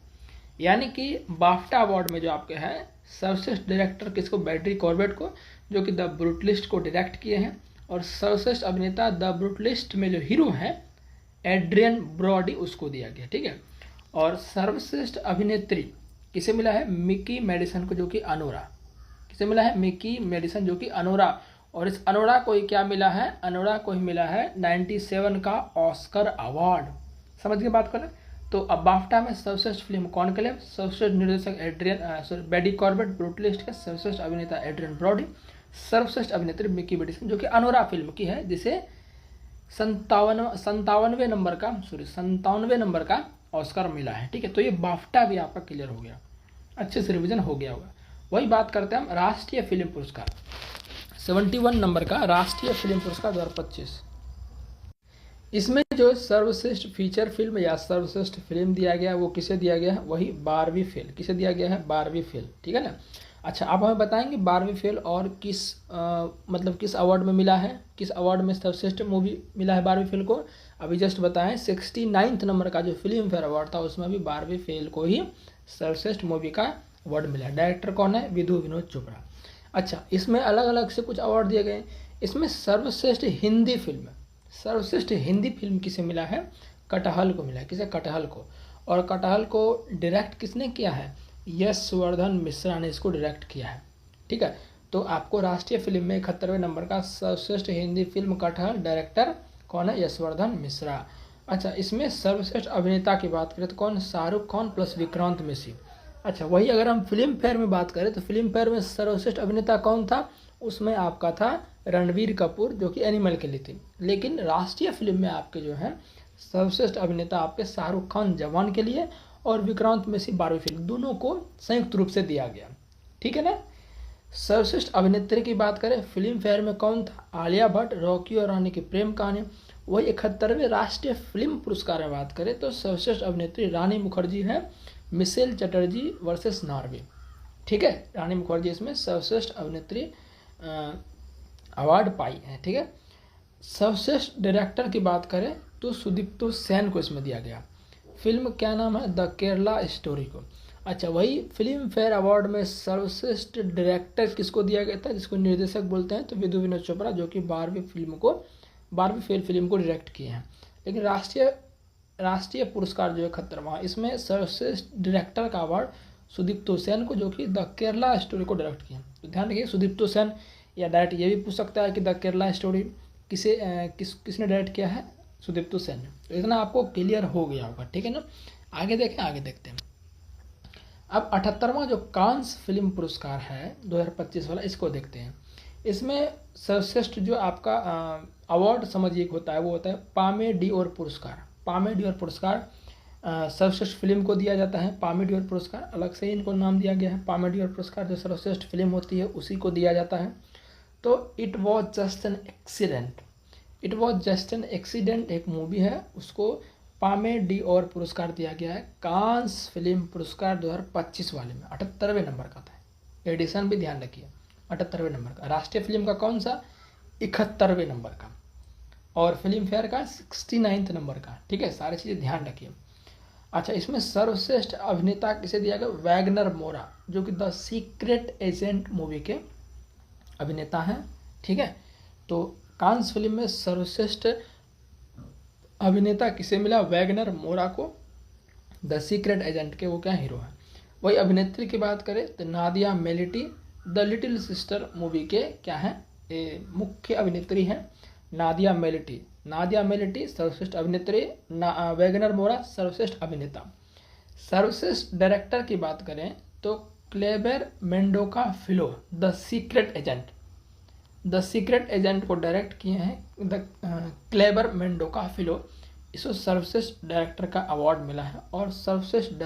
यानी कि बाफ्टा अवार्ड में जो आपके हैं सर्वश्रेष्ठ डायरेक्टर किसको, बैडी कॉर्बेट को, जो कि द ब्रूटलिस्ट को डायरेक्ट किए हैं। और सर्वश्रेष्ठ अभिनेता द ब्रूटलिस्ट में जो हीरो हैं एड्रियन ब्रॉडी उसको दिया गया, ठीक है। और सर्वश्रेष्ठ अभिनेत्री किसे मिला है, मिकी मेडिसन को, जो कि अनोरा। किसे मिला है, मिकी मेडिसन जो कि अनोरा। और इस अनोरा को ही क्या मिला है, अनोरा को ही मिला है 97 का ऑस्कर अवार्ड। समझ के बात करें तो अब बाफ्टा में सर्वश्रेष्ठ फिल्म कॉन्क्लेव, सर्वश्रेष्ठ निर्देशक बैडी कॉर्बेट ब्रूटलिस्ट के, सर्वश्रेष्ठ अभिनेता एड्रियन ब्रॉडी, सर्वश्रेष्ठ अभिनेत्री मिकी मेडिसन जो कि अनोरा फिल्म की है, जिसे 97वें नंबर का ऑस्कर मिला है, ठीक है। तो ये बाफ्टा भी आपका क्लियर हो गया, अच्छे से रिवीजन हो गया होगा। वही बात करते हैं हम राष्ट्रीय फिल्म पुरस्कार। 71 नंबर का राष्ट्रीय फिल्म पुरस्कार 2025। इसमें जो सर्वश्रेष्ठ फीचर फिल्म या सर्वश्रेष्ठ फिल्म दिया गया वो किसे दिया गया है, वही बारहवीं फेल। किसे दिया गया है, बारहवीं फेल, ठीक है ना। अच्छा आप हमें बताएंगे बारहवीं फेल और किस अवार्ड में मिला है, किस अवार्ड में सर्वश्रेष्ठ मूवी मिला है बारहवीं फेल को। अभी जस्ट बताएं 69 नंबर का जो फिल्म फेयर अवार्ड था उसमें भी बारहवीं फेल को ही सर्वश्रेष्ठ मूवी का अवार्ड मिला। डायरेक्टर कौन है? विधु विनोद चोपड़ा। अच्छा, इसमें अलग अलग से कुछ अवार्ड दिए गए। इसमें सर्वश्रेष्ठ हिंदी फिल्म, सर्वश्रेष्ठ हिंदी फिल्म किसे मिला है? कटहल को मिला है। किसे? कटहल को। और कटहल को डायरेक्ट किसने किया है? यशवर्धन मिश्रा ने इसको डायरेक्ट किया है। ठीक है, तो आपको राष्ट्रीय फिल्म में 71वें नंबर का सर्वश्रेष्ठ हिंदी फिल्म कटहल, डायरेक्टर कौन है? यशवर्धन मिश्रा। अच्छा, इसमें सर्वश्रेष्ठ अभिनेता की बात करें तो कौन? शाहरुख खान प्लस विक्रांत मैसी। अच्छा, वही अगर हम फिल्म फेयर में बात करें तो फिल्म फेयर में सर्वश्रेष्ठ अभिनेता कौन था? उसमें आपका था रणबीर कपूर, जो कि एनिमल के लिए थी। लेकिन राष्ट्रीय फिल्म में आपके जो है सर्वश्रेष्ठ अभिनेता आपके शाहरुख खान जवान के लिए और विक्रांत मैसी 12वीं फिल्म, दोनों को संयुक्त रूप से दिया गया। ठीक है ना। सर्वश्रेष्ठ अभिनेत्री की बात करें फिल्म फेयर में कौन था? आलिया भट्ट, रॉकी और रानी की प्रेम कहानी। वही 71वें राष्ट्रीय फिल्म पुरस्कार में बात करें तो सर्वश्रेष्ठ अभिनेत्री रानी मुखर्जी है, मिशेल चटर्जी वर्सेस नॉर्वे। ठीक है, रानी मुखर्जी इसमें सर्वश्रेष्ठ अभिनेत्री अवार्ड पाई है। ठीक है, सर्वश्रेष्ठ डायरेक्टर की बात करें तो सुदीप्तो सेन को इसमें दिया गया। फिल्म क्या नाम है? द केरला स्टोरी को। अच्छा, वही फिल्म फेयर अवार्ड में सर्वश्रेष्ठ डायरेक्टर किसको दिया गया था? जिसको निर्देशक बोलते हैं तो विधु विनोद चोपड़ा, जो कि 12वीं फेल फिल्म को डायरेक्ट किए हैं। लेकिन राष्ट्रीय पुरस्कार जो है 71वां, इसमें सर्वश्रेष्ठ डायरेक्टर का अवार्ड सुदीप्तो सेन को, जो कि द केरला स्टोरी को डायरेक्ट किया। तो ध्यान रखिए सुदीप्तो सेन, या डायरेक्ट ये भी पूछ सकता है कि द केरला स्टोरी किसने डायरेक्ट किया है? सुदीप्तो सेन ने। तो इतना आपको क्लियर हो गया होगा। ठीक है ना। आगे देखें, आगे देखते हैं। अब 78वां जो कांस फिल्म पुरस्कार है 2025 वाला, इसको देखते हैं। इसमें सर्वश्रेष्ठ जो आपका अवार्ड समझिए होता है, वो होता है पामे डिओर पुरस्कार। पामे डिओर पुरस्कार सर्वश्रेष्ठ फिल्म को दिया जाता है। पामे डिओर पुरस्कार अलग से इनको नाम दिया गया है। पामे डिओर पुरस्कार जो सर्वश्रेष्ठ फिल्म होती है उसी को दिया जाता है। तो it was just an accident, it was just an accident एक मूवी है, उसको पामे डिओर पुरस्कार दिया गया है। कांस फिल्म पुरस्कार 2025 वाले में 78वें नंबर का था। एडिशन भी ध्यान रखिए, 78वें नंबर का। राष्ट्रीय फिल्म का कौन सा? 71वें नंबर का। और फिल्म फेयर का 69 नंबर का। ठीक है, सारी चीज़ें ध्यान रखिए। अच्छा, इसमें सर्वश्रेष्ठ अभिनेता किसे दिया गया? वैगनर मोरा, जो कि द सीक्रेट एजेंट मूवी के अभिनेता हैं। ठीक है, तो कांस फिल्म में सर्वश्रेष्ठ अभिनेता किसे मिला? वैगनर मोरा को, द सीक्रेट एजेंट के वो क्या हीरो है। वही अभिनेत्री की बात करें तो Nadia Melliti, the little sister movie के क्या है? मुख्य अभिनेत्री हैं नादिया मेलिटी। नादिया मेलिटी सर्वश्रेष्ठ अभिनेत्री, वैगनर मोरा सर्वश्रेष्ठ अभिनेता। सर्वश्रेष्ठ डायरेक्टर की बात करें तो Kleber Mendonca Filho, the secret agent. The secret agent को डायरेक्ट किए हैं द क्लेबर मेंडोका फिलो। इसको सर्वश्रेष्ठ डायरेक्टर का अवार्ड मिला है। और सर्वश्रेष्ठ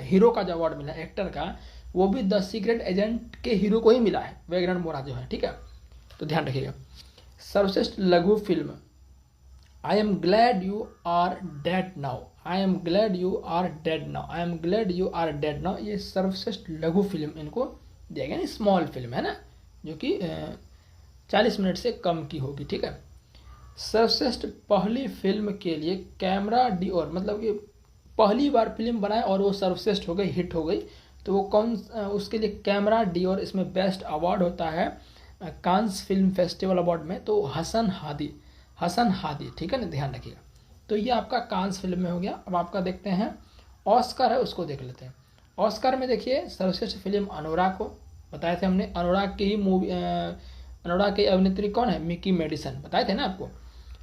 हीरो का जो अवार्ड मिला है एक्टर का, वो भी द सीक्रेट एजेंट के हीरो को ही मिला है, वैगनर मोरा जो है। ठीक है, तो ध्यान रखिएगा। सर्वश्रेष्ठ लघु film I am glad you are dead now, I am glad you are dead now, I am glad you are dead now, ये सर्वश्रेष्ठ लघु फिल्म इनको दिया गया। स्मॉल फिल्म है ना, जो कि 40 मिनट से कम की होगी। ठीक है। सर्वश्रेष्ठ पहली फिल्म के लिए कैमरा डिओर, मतलब कि पहली बार फिल्म बनाए और वो सर्वश्रेष्ठ हो गई, हिट हो गई, तो वो कौन? उसके लिए कैमरा डिओर इसमें बेस्ट अवार्ड होता है कांस फिल्म फेस्टिवल अवार्ड में, तो हसन हादी। ठीक है ना, ध्यान रखिएगा। तो ये आपका कांस फिल्म में हो गया। अब आपका देखते हैं ऑस्कर है, उसको देख लेते हैं। ऑस्कर में देखिए सर्वश्रेष्ठ फिल्म अनुराग को बताए थे हमने। अनुराग की अभिनेत्री कौन है? मिकी मेडिसन, बताए थे ना आपको।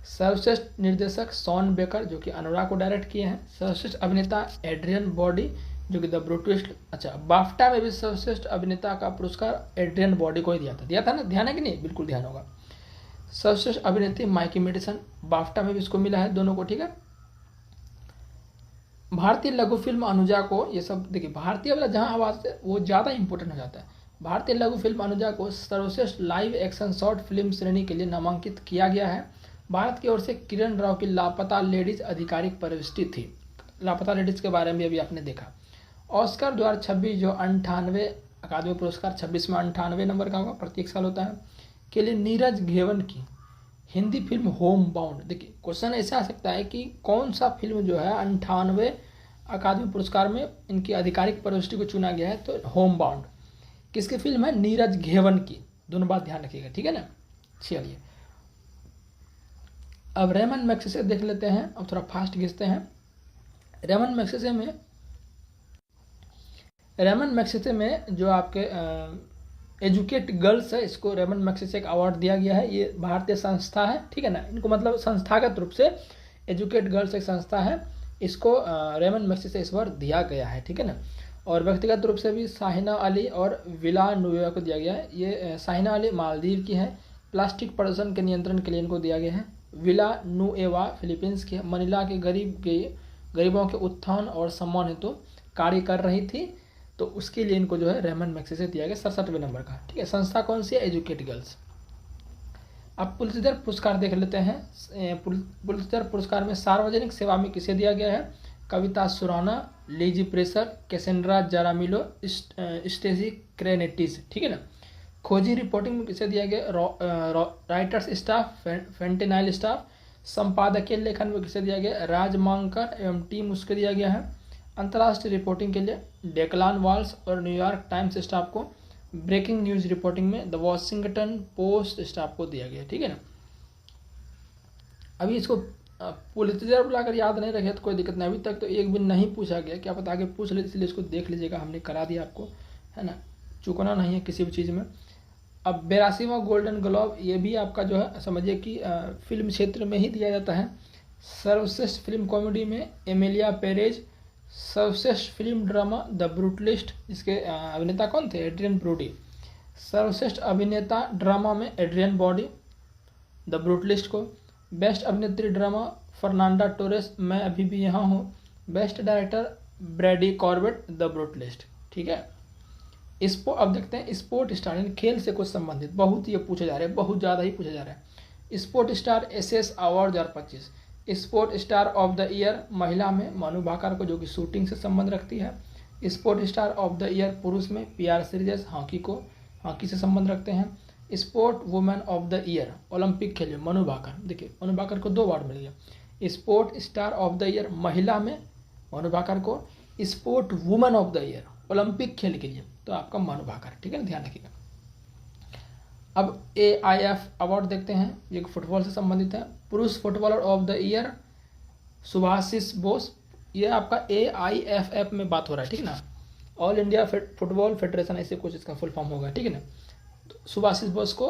सर्वश्रेष्ठ निर्देशक शॉन बेकर, जो कि अनुराग को डायरेक्ट किए हैं। सर्वश्रेष्ठ अभिनेता एड्रियन बॉडी, जो कि द ब्रूटिस्ट। अच्छा, बाफ्टा में भी सर्वश्रेष्ठ अभिनेता का पुरस्कार एड्रियन बॉडी को ही दिया था ना, ध्यान है कि नहीं? बिल्कुल ध्यान होगा। सर्वश्रेष्ठ अभिनेत्री माइकी मेडिसन, बाफ्टा में भी इसको मिला है दोनों को। ठीक है। भारतीय लघु फिल्म अनुजा को, ये सब देखिए भारतीय वाला जहाँ आवाज है वो ज़्यादा इंपॉर्टेंट हो जाता है। भारतीय लघु फिल्म अनुजा को सर्वश्रेष्ठ लाइव एक्शन शॉर्ट फिल्म श्रेणी के लिए नामांकित किया गया है। भारत की ओर से किरण राव की लापता लेडीज आधिकारिक प्रविष्टि थी। लापता लेडीज के बारे में अभी आपने देखा। ऑस्कर 2026 जो 98 अकादमी पुरस्कार 26 में 98 नंबर का होगा, प्रत्येक साल होता है, के लिए नीरज घेवन की हिंदी फिल्म होम बाउंड। देखिए क्वेश्चन ऐसा आ सकता है कि कौन सा फिल्म जो है 98 अकादमी पुरस्कार में इनकी आधिकारिक प्रविष्टि को चुना गया है, तो होम बाउंड किसकी फिल्म है? नीरज घेवन की। दोनों बात ध्यान रखिएगा, ठीक है ना। चलिए अब रेमन मैग्सेसे देख लेते हैं। अब थोड़ा फास्ट खींचते हैं। रेमन मैग्सेसे में जो आपके एजुकेट गर्ल्स है, इसको रेमन मैग्सेसे अवार्ड दिया गया है। ये भारतीय संस्था है, ठीक है ना। इनको मतलब संस्थागत रूप से एजुकेट गर्ल्स एक संस्था है, इसको रेमन मैग्सेसे इस बार दिया गया है, ठीक है ना। और व्यक्तिगत रूप से भी शाहिना अली और विला नुएवा को दिया गया है। ये शाहिना अली मालदीव की है, प्लास्टिक प्रदूषण के नियंत्रण के लिए इनको दिया गया है। विला नुएवा फिलीपींस की है, मनीला के गरीबों के उत्थान और सम्मान हेतु कार्य कर रही थी, तो उसके लिए इनको जो है रेमन मैग्सेसे दिया गया 67वें नंबर का, ठीक है। संस्था कौन सी है? Educate girls. अब पुलित्जर पुरस्कार देख लेते हैं। पुलित्जर पुरस्कार में सार्वजनिक सेवा में किसे दिया गया है? कविता सुराना, लीजी प्रेसर, कैसेंड्रा जारामिलो, स्टेसी क्रेनेटिस, ठीक है ना। खोजी रिपोर्टिंग में किसे दिया गया? Writers staff, fentanyl staff. संपादकीय लेखन में किसे दिया गया? राजमांकर एवं टीम उसके दिया गया है। अंतर्राष्ट्रीय रिपोर्टिंग के लिए डेक्लान वाल्स और न्यूयॉर्क टाइम्स स्टाफ को। ब्रेकिंग न्यूज रिपोर्टिंग में द वॉशिंगटन पोस्ट स्टाफ को दिया गया, ठीक है ना। अभी इसको पुलित्जर बुलाकर याद नहीं रखे तो कोई दिक्कत नहीं, अभी तक तो एक भी नहीं पूछा गया, क्या पता आगे पूछ ले, इसलिए इसको देख लीजिएगा, हमने करा दिया आपको, है ना। चुकना नहीं है किसी भी चीज़ में। अब 82वां गोल्डन ग्लोब, ये भी आपका जो है समझिए कि फिल्म क्षेत्र में ही दिया जाता है। सर्वश्रेष्ठ फिल्म कॉमेडी में एमिलिया पेरेज। सर्वश्रेष्ठ फिल्म ड्रामा द ब्रूटलिस्ट, इसके अभिनेता कौन थे? Adrien Brody. सर्वश्रेष्ठ अभिनेता ड्रामा में एड्रियन बॉडी द ब्रूटलिस्ट को। बेस्ट अभिनेत्री ड्रामा फर्नांडा टोरेस, मैं अभी भी यहाँ हूँ। Best director Brady Corbet the Brutalist, ठीक है। इसको अब देखते हैं स्पोर्ट स्टार, यानी खेल से कुछ संबंधित बहुत ये पूछे जा रहे हैं, बहुत ज़्यादा ही पूछा जा रहा है। Sport star SS award 2025। Sport star of the year महिला में मनु भाकर को, जो कि शूटिंग से संबंध रखती है। Sport star of the year पुरुष में पीआर सीरीज हॉकी से संबंध रखते हैं। Sport women of the year Olympic खेल में मनु भाकर, देखिए मनु भाकर को 2 अवार्ड मिल गया। Sport star of the year महिला में मनु भाकर को। Sport women of the year Olympic खेल के लिए तो आपका मनु भाकर, ठीक है ना, ध्यान रखिएगा। अब AIF अवार्ड देखते हैं, ये फुटबॉल से संबंधित है। पुरुष footballer of the year Subhashis Bose, ये आपका AIFF में बात हो रहा है, ठीक है ना। ऑल इंडिया फुटबॉल फेडरेशन, ऐसे कुछ इसका फुल फॉर्म होगा, ठीक है ना। तो सुभाषिस बोस को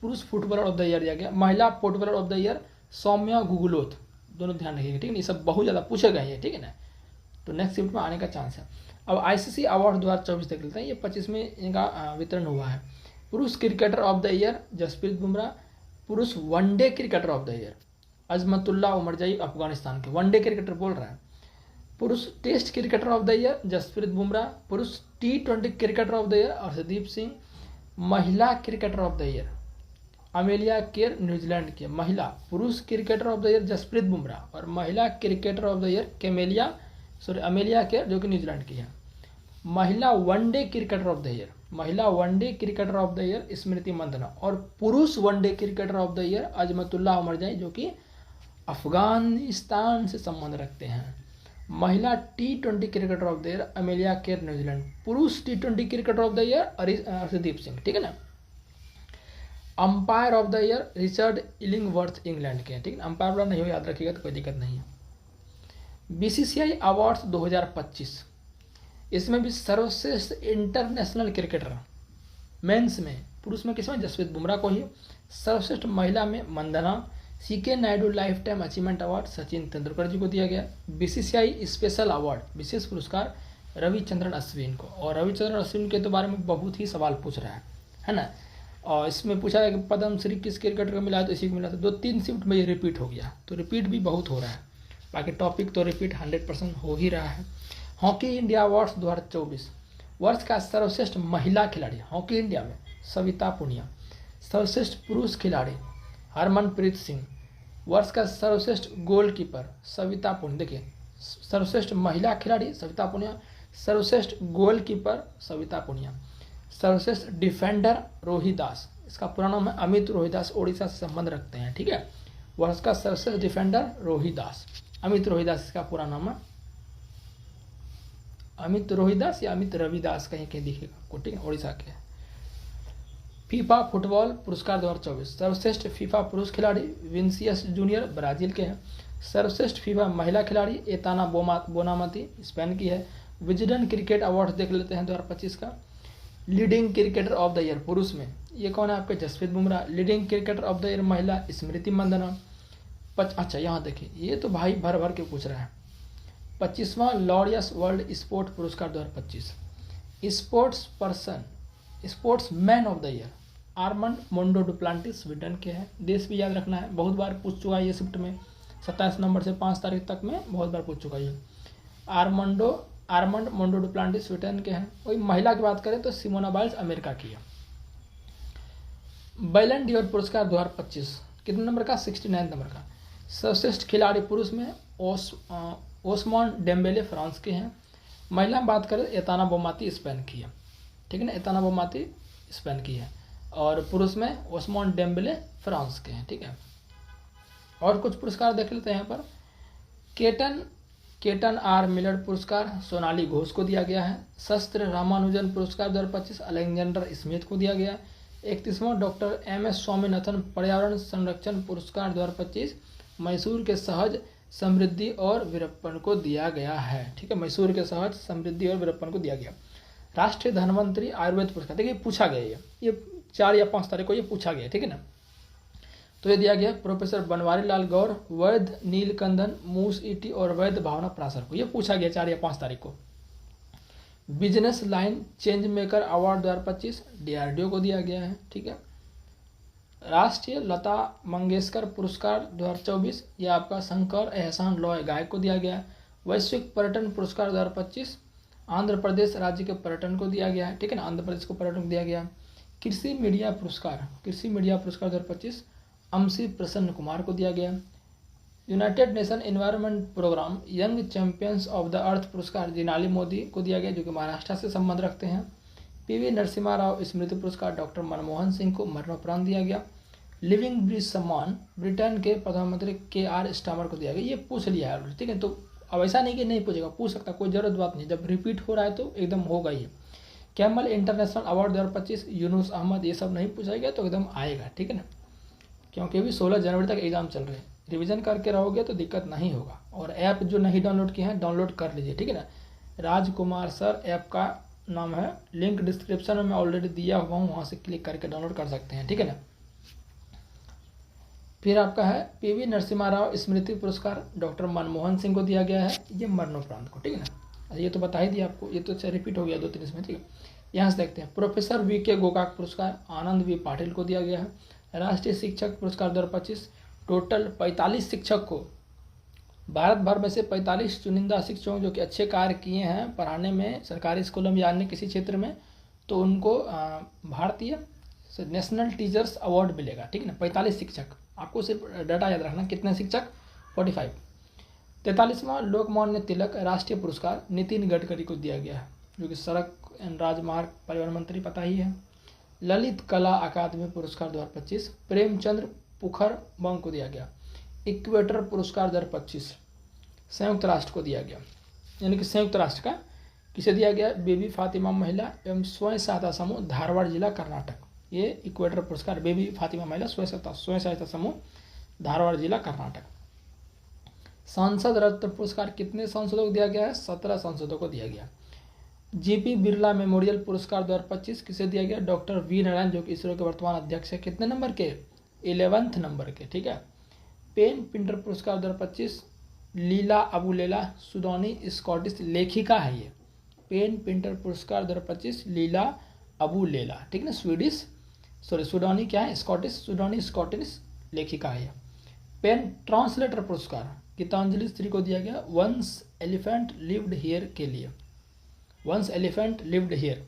पुरुष फुटबॉलर ऑफ द ईयर दिया गया। महिला footballer of the year Soumya Guguloth, दोनों ध्यान रखिएगा, ठीक है ना। ये सब बहुत ज़्यादा पूछे गए हैं, ठीक है ना, तो नेक्स्ट शिफ्ट में आने का चांस है। अब ICC अवार्ड 2024 देख लेते हैं, ये 25 में इनका वितरण हुआ है। पुरुष cricketer of the year Jasprit Bumrah. पुरुष one day cricketer of the year Azmatullah Omarzai, Afghanistan के वनडे क्रिकेटर बोल रहा है। पुरुष test cricketer of the year Jasprit Bumrah. पुरुष T20 cricketer of the year Arshdeep Singh. महिला cricketer of the year Amelia Kerr, New Zealand के महिला। पुरुष cricketer of the year Jasprit Bumrah और महिला cricketer of the year Amelia Kerr, जो कि न्यूजीलैंड की है। महिला one day cricketer of the year, महिला one day cricketer of the year Smriti Mandhana और पुरुष one day cricketer of the year Azmatullah Omarzai, जो कि अफगानिस्तान से संबंध रखते हैं। महिला T20 cricketer of the year Amelia Kerr, New Zealand. पुरुष T20 cricketer of the year Arshdeep Singh, ठीक है ना। Umpire of the year Richard Illingworth, England के, ठीक है। अंपायर वाला नहीं हो, याद रखिएगा तो कोई दिक्कत नहीं है। BCCI अवार्ड्स 2025, इसमें भी सर्वश्रेष्ठ इंटरनेशनल क्रिकेटर मेंस में पुरुष में किसमें? जसप्रीत बुमराह को ही। सर्वश्रेष्ठ महिला में Mandhana. CK Naidu lifetime achievement award Sachin Tendulkar ji को दिया गया। BCCI स्पेशल अवार्ड विशेष पुरस्कार रविचंद्रन अश्विन को, और रविचंद्रन अश्विन के तो बारे में बहुत ही सवाल पूछ रहा है ना। और इसमें पूछा है कि पद्म श्री किस क्रिकेटर को मिला है, तो इसी को मिला था। 2-3 शिफ्ट में ये रिपीट हो गया, तो रिपीट भी बहुत हो रहा है, बाकी टॉपिक तो रिपीट 100% हो ही रहा है। हॉकी इंडिया अवार्ड्स 2024, वर्ष का सर्वश्रेष्ठ महिला खिलाड़ी हॉकी इंडिया में सविता पुनिया। सर्वश्रेष्ठ पुरुष खिलाड़ी हरमनप्रीत सिंह। वर्ष का सर्वश्रेष्ठ गोलकीपर सविता पुनिया, देखिए सर्वश्रेष्ठ महिला खिलाड़ी सविता पुनिया, सर्वश्रेष्ठ गोलकीपर सविता पुनिया, सर्वश्रेष्ठ डिफेंडर रोहिदास, इसका पूरा नाम है अमित रोहिदास, ओडिशा से संबंध रखते हैं, ठीक है। वर्ष का सर्वश्रेष्ठ डिफेंडर रोहिदास, अमित रोहिदास इसका पूरा नाम है। अमित रोहिदास या अमित रविदास कहीं कहीं दिखेगा आपको, ठीक है, ओडिशा के। फीफा फुटबॉल पुरस्कार 2024, सर्वश्रेष्ठ फीफा पुरुष खिलाड़ी विनिसियस जूनियर ब्राजील के हैं। सर्वश्रेष्ठ फीफा महिला खिलाड़ी एताना बोनामती स्पेन की है। विजडन क्रिकेट अवार्ड देख लेते हैं 2025 का। Leading cricketer of the year पुरुष में ये कौन है आपके, Jasprit Bumrah. Leading cricketer of the year महिला स्मृति मंदाना। अच्छा यहाँ देखिए, ये तो भाई भर भर के पूछ रहा है। 25वां लॉरियस वर्ल्ड स्पोर्ट पुरस्कार 2025, sports man of the year Armand Mondo Duplantis Sweden के हैं। देश भी याद रखना है, बहुत बार पूछ चुका है ये शिफ्ट में, 27 नवंबर से 5 तारीख तक में बहुत बार पूछ चुका है ये। आर्मंड मोंडो डुप्लांटिस स्वीडन के हैं। वही महिला की बात करें तो सिमोना बाइल्स अमेरिका की है। बैलन डियोर पुरस्कार 2025 कितने नंबर का, 69 नंबर का। सर्वश्रेष्ठ खिलाड़ी पुरुष में ओस्मान डेम्बेले फ्रांस के हैं। महिला में बात करें एताना बोमाती स्पेन की है, ठीक है ना, एताना बोमाती स्पेन की है। और पुरुष में ओस्मान डेम्बेले फ्रांस के हैं, ठीक है। और कुछ पुरस्कार देख लेते हैं यहाँ पर। केटन आर मिलर पुरस्कार सोनाली घोष को दिया गया है। शस्त्र रामानुजन पुरस्कार 2025 अलेक्जेंडर स्मिथ को दिया गया। 31वां डॉक्टर MS स्वामीनाथन पर्यावरण संरक्षण पुरस्कार 2025 मैसूर के सहज समृद्धि और वीरप्पन को दिया गया है, ठीक है, मैसूर के सहज समृद्धि और वीरप्पन को दिया गया। राष्ट्रीय धन्वंतरी आयुर्वेद पुरस्कार, देखिए पूछा गया ये 4 या 5 तारीख को ये पूछा गया, ठीक है ना। तो ये दिया गया प्रोफेसर बनवारी लाल गौर, वैद्य नीलकंदन मूस ईटी और वैद्य भावना प्रासर को, ये पूछा गया 4 या 5 तारीख को। Business line change maker award 2025 DRDO को दिया गया है, ठीक है। राष्ट्रीय लता मंगेशकर पुरस्कार 2024 ये आपका शंकर एहसान लॉय गायक को दिया गया है। वैश्विक पर्यटन पुरस्कार 2025 आंध्र प्रदेश राज्य के पर्यटन को दिया गया है, ठीक है ना, आंध्र प्रदेश को पर्यटन को दिया गया। कृषि मीडिया पुरस्कार 2025 अमसी प्रसन्न कुमार को दिया गया। United Nation Environment Programme Young Champions of the Earth पुरस्कार जिनाली मोदी को दिया गया, जो कि महाराष्ट्र से संबंध रखते हैं। PV नरसिम्हा राव स्मृति पुरस्कार डॉक्टर मनमोहन सिंह को मरणोपरांत दिया गया। लिविंग ब्रिज सम्मान ब्रिटेन के प्रधानमंत्री KR स्टामर को दिया गया, ये पूछ लिया है, ठीक है। तो अब ऐसा नहीं कि नहीं पूछेगा, पूछ सकता, कोई जरूरत बात नहीं, जब रिपीट हो रहा है तो एकदम होगा ही। कैमल इंटरनेशनल अवार्ड 2025 यूनुस अहमद, ये सब नहीं पूछा गया तो एकदम आएगा, ठीक है ना, क्योंकि अभी 16 जनवरी तक एग्जाम चल रहे हैं। रिवीजन करके रहोगे तो दिक्कत नहीं होगा। और ऐप जो नहीं डाउनलोड किए हैं डाउनलोड कर लीजिए, ठीक है ना। राजकुमार सर ऐप का नाम है, लिंक डिस्क्रिप्शन में मैं ऑलरेडी दिया हुआ हूँ, वहाँ से क्लिक करके डाउनलोड कर सकते हैं, ठीक है ना। फिर आपका है PV नरसिम्हा राव स्मृति पुरस्कार डॉक्टर मनमोहन सिंह को दिया गया है, ये मरणोपरांत को, ठीक है ना। ये तो बता ही दिया आपको, ये तो रिपीट हो गया 2-3 इसमें, ठीक है। यहाँ से देखते हैं प्रोफेसर VK गोकाक पुरस्कार आनंद V पाटिल को दिया गया है। राष्ट्रीय शिक्षक पुरस्कार 2025 टोटल 45 शिक्षक को, भारत भर में से 45 चुनिंदा शिक्षकों जो कि अच्छे कार्य किए हैं पढ़ाने में, सरकारी स्कूलों में या अन्य किसी क्षेत्र में, तो उनको भारतीय नेशनल टीचर्स अवार्ड मिलेगा, ठीक है ना। 45 शिक्षक, आपको सिर्फ डाटा याद रखना कितने शिक्षक, 45। 43वां लोकमान्य तिलक राष्ट्रीय पुरस्कार नितिन गडकरी को दिया गया है, जो कि सड़क एंड राजमार्ग परिवहन मंत्री पता ही है। ललित कला अकादमी पुरस्कार 2025 प्रेमचंद्र पुखर बंग को दिया गया। इक्वेटर पुरस्कार 2025 संयुक्त राष्ट्र को दिया गया, यानी कि संयुक्त राष्ट्र का किसे दिया गया, बेबी फातिमा महिला एवं स्वयं सहायता समूह धारवाड़ जिला कर्नाटक, ये इक्वेटर पुरस्कार बेबी फातिमा महिला स्वयं सहायता समूह धारवाड़ जिला कर्नाटक। सांसद रत्न पुरस्कार कितने सांसदों को दिया गया है, 17 सांसदों को दिया गया। GP बिरला मेमोरियल पुरस्कार 2025 किसे दिया गया, डॉक्टर V नारायण, जो कि इसरो के वर्तमान अध्यक्ष है, कितने नंबर के, 11वें नंबर के, ठीक है। पेन पिंटर पुरस्कार 2025 लीला अबुलेला सुडानी स्कॉटिश लेखिका है ये। पेन पिंटर पुरस्कार 2025 लीला अबुलेला, ठीक है ना, सुडानी क्या है, सुडानी स्कॉटिश लेखिका है ये। पेन ट्रांसलेटर पुरस्कार गीतांजलि श्री को दिया गया वंस एलिफेंट लिव्ड हियर के लिए, once elephant lived here.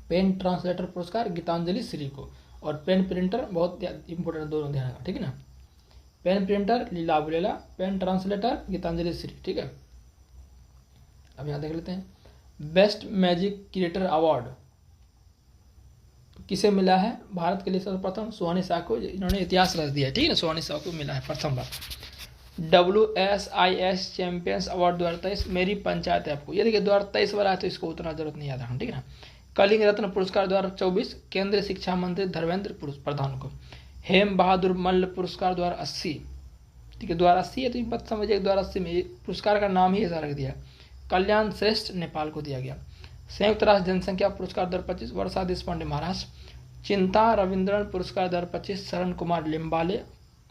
PEN translator पुरस्कार गीतांजलि श्री को, और पेन प्रिंटर बहुत इंपॉर्टेंट, दोनों ध्यान रखना, ठीक है ना। पेन प्रिंटर लीला अबुलेला, पेन ट्रांसलेटर गीतांजलि श्री, ठीक है। अब यहाँ देख लेते हैं बेस्ट मैजिक क्रिएटर अवार्ड किसे मिला है? भारत के लिए सर्वप्रथम सोहनी शाह को, इन्होंने इतिहास रच दिया, ठीक है ना। सोहनी शाह को मिला है प्रथम बार। WSIS चैंपियंस अवार्ड 2023 मेरी पंचायत है आपको, ये देखिए 2023 वाला है तो इसको उतना जरूरत नहीं याद रखना, ठीक है ना। कलिंग रत्न पुरस्कार 2024 केंद्रीय शिक्षा मंत्री धर्मेंद्र प्रधान को। हेम बहादुर मल्ल पुरस्कार 2080, ठीक है 2080 है तो बात समझिए 2080 में पुरस्कार का नाम ही ऐसा रख दिया। कल्याण श्रेष्ठ नेपाल को दिया गया। संयुक्त राष्ट्र जनसंख्या पुरस्कार 2025 वर्षा देशपांडे महाराष्ट्र। चिंता रविंद्रन पुरस्कार 2025 शरण कुमार लिम्बाले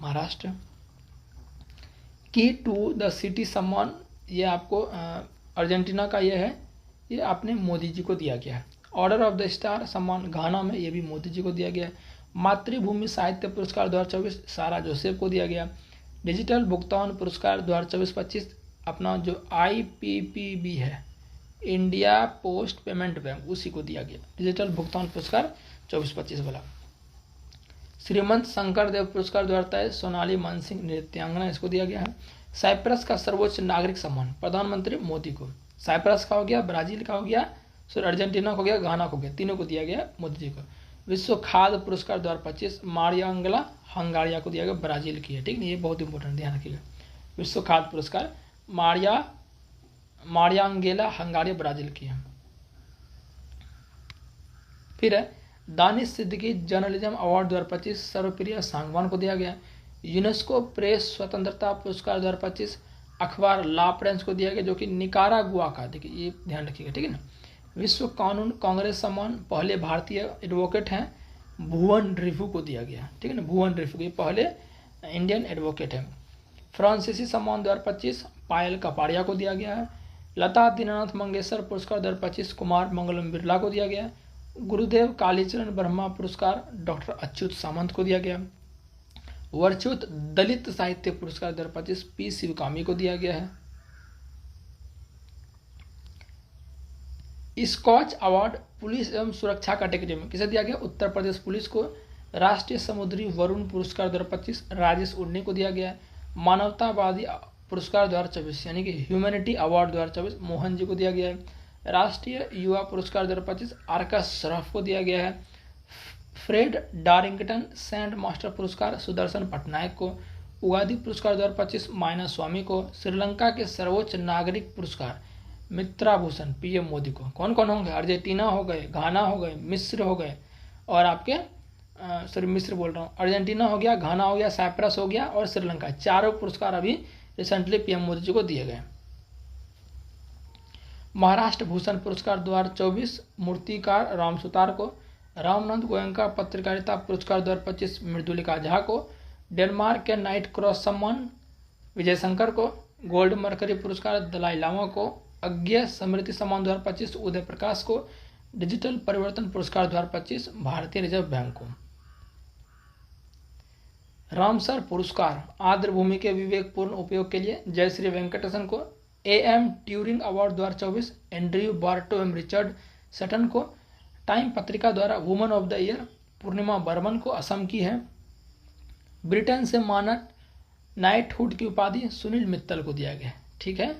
महाराष्ट्र। की टू द सिटी सम्मान, ये आपको अर्जेंटीना का ये है, ये आपने मोदी जी को दिया गया है। ऑर्डर ऑफ द स्टार सम्मान घाना में, ये भी मोदी जी को दिया गया है। मातृभूमि साहित्य पुरस्कार 2024 सारा जोसेफ को दिया गया। डिजिटल भुगतान पुरस्कार 2024-25 अपना जो IPPB है, इंडिया पोस्ट पेमेंट बैंक, उसी को दिया गया डिजिटल भुगतान पुरस्कार 24-25 वाला। श्रीमंत शंकर देव पुरस्कार 2023 सोनाली मानसिंह नृत्यांगना, इसको दिया गया है। साइप्रस का सर्वोच्च नागरिक सम्मान प्रधानमंत्री मोदी को। साइप्रस का हो गया, ब्राजील का हो गया, अर्जेंटीना को गया, घाना को गया, तीनों को दिया गया मोदी जी को। विश्व खाद्य पुरस्कार 2025 मारियांगला हंगारिया को दिया गया, ब्राजील की है, ठीक है, ये बहुत इंपॉर्टेंट, ध्यान रखिएगा। विश्व खाद्य पुरस्कार मारियांगेला हंगारिया ब्राजील की है। फिर है दानिश सिद्दीकी जर्नलिज्म अवार्ड 2025 सर्वप्रिय सांगवान को दिया गया। यूनेस्को प्रेस स्वतंत्रता पुरस्कार 2025 अखबार ला प्रेंस को दिया गया, जो कि निकारागुआ का, देखिए ये ध्यान रखिएगा, ठीक है ना। विश्व कानून कांग्रेस सम्मान पहले भारतीय एडवोकेट हैं भुवन रिफू को दिया गया, ठीक है ना। भुवन रिफू ये पहले इंडियन एडवोकेट हैं। फ्रांसीसी सम्मान 2025 पायल कपाड़िया को दिया गया है। लता दीनानाथ मंगेशकर पुरस्कार 2025 कुमार मंगलम बिरला को दिया गया। गुरुदेव कालीचरण ब्रह्मा पुरस्कार डॉक्टर अच्युत सामंत को दिया गया। वर्चुत दलित साहित्य पुरस्कार 2025 P शिवकामी को दिया गया है। स्कॉच अवार्ड पुलिस एवं सुरक्षा कैटेगरी में किसे दिया गया? उत्तर प्रदेश पुलिस को। राष्ट्रीय समुद्री वरुण पुरस्कार 2025 राजेश उड़नी को दिया गया है। मानवतावादी पुरस्कार 2024 यानी कि ह्यूमैनिटी अवार्ड 2024 मोहन जी को दिया गया है। राष्ट्रीय युवा पुरस्कार 2025 आर्कस शरफ को दिया गया है। फ्रेड डारिंगटन सैंड मास्टर पुरस्कार सुदर्शन पटनायक को। उगादी पुरस्कार 2025 मायना स्वामी को। श्रीलंका के सर्वोच्च नागरिक पुरस्कार मित्राभूषण PM मोदी को। कौन कौन होंगे? अर्जेंटीना हो गए, घाना हो गए, मिस्र हो गए और आपके मिस्र बोल रहा हूँ, अर्जेंटीना हो गया, घाना हो गया, साइप्रस हो गया और श्रीलंका। चारों पुरस्कार अभी रिसेंटली PM मोदी जी को दिए गए। महाराष्ट्र भूषण पुरस्कार 2024 मूर्तिकार राम सुतार को। रामनंद गोयंका पत्रकारिता पुरस्कार 2025 मृदुलिका झा को। डेनमार्क के नाइट क्रॉस सम्मान विजय शंकर को। गोल्ड मरकरी पुरस्कार दलाई लामा को। अज्ञेय समृद्धि सम्मान 2025 उदय प्रकाश को। डिजिटल परिवर्तन पुरस्कार 2025 भारतीय रिजर्व बैंक को। रामसर पुरस्कार आर्द्र भूमि के विवेकपूर्ण उपयोग के लिए जयश्री वेंकटेशन को। AM Turing award 2024 Andrew Barto एवं रिचर्ड सटन को। टाइम पत्रिका द्वारा वुमन ऑफ द ईयर पूर्णिमा बर्मन को, असम की है। ब्रिटेन से मानद नाइटहुड की उपाधि सुनील मित्तल को दिया गया, ठीक है।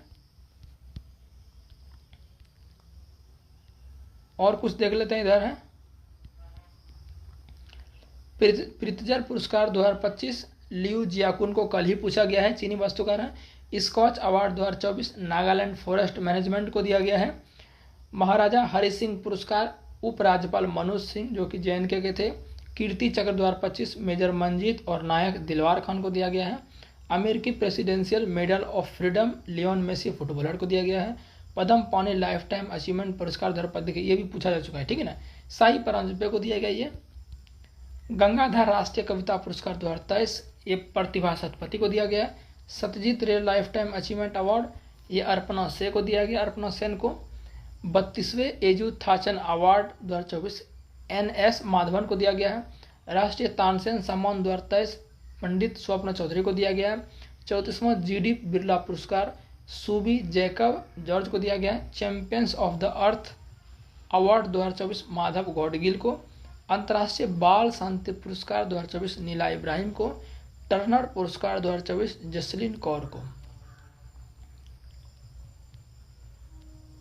और कुछ देख लेते हैं, इधर है प्रित्जर पुरस्कार 2025 लियू जियाकुन को कल ही पूछा गया है, चीनी वास्तुकार है। SKOCH award 2024 Nagaland forest management को दिया गया है। महाराजा हरि सिंह पुरस्कार उपराज्यपाल मनोज सिंह जो कि JNK के थे। कीर्ति चक्र 2025 मेजर मंजीत और नायक दिलवार खान को दिया गया है। अमेरिकी Presidential Medal of Freedom Lionel Messi footballer को दिया गया है। पद्म पानी लाइफ टाइम अचीवमेंट पुरस्कार 2025 ये भी पूछा जा चुका है, ठीक है ना। साई परांजपे को दिया गया ये। गंगाधर राष्ट्रीय कविता पुरस्कार 2023 ये प्रतिभा सतपथी को दिया गया। सत्यजीत रे लाइफ टाइम अचीवमेंट अवार्ड ये अर्पणा से को दिया गया, अर्पणा सेन को। 32वें एजू थाचन अवार्ड 2024 NS माधवन को दिया गया है। राष्ट्रीय तानसेन सम्मान 2023 पंडित स्वप्न चौधरी को दिया गया है। 34वां GD बिरला पुरस्कार सूबी जैकब जॉर्ज को दिया गया है। Champions of the earth award 2024 Madhav Gadgil को। अंतर्राष्ट्रीय बाल शांति पुरस्कार 2024 नीला इब्राहिम को। टर्नर पुरस्कार 2024 जसलीन कौर को।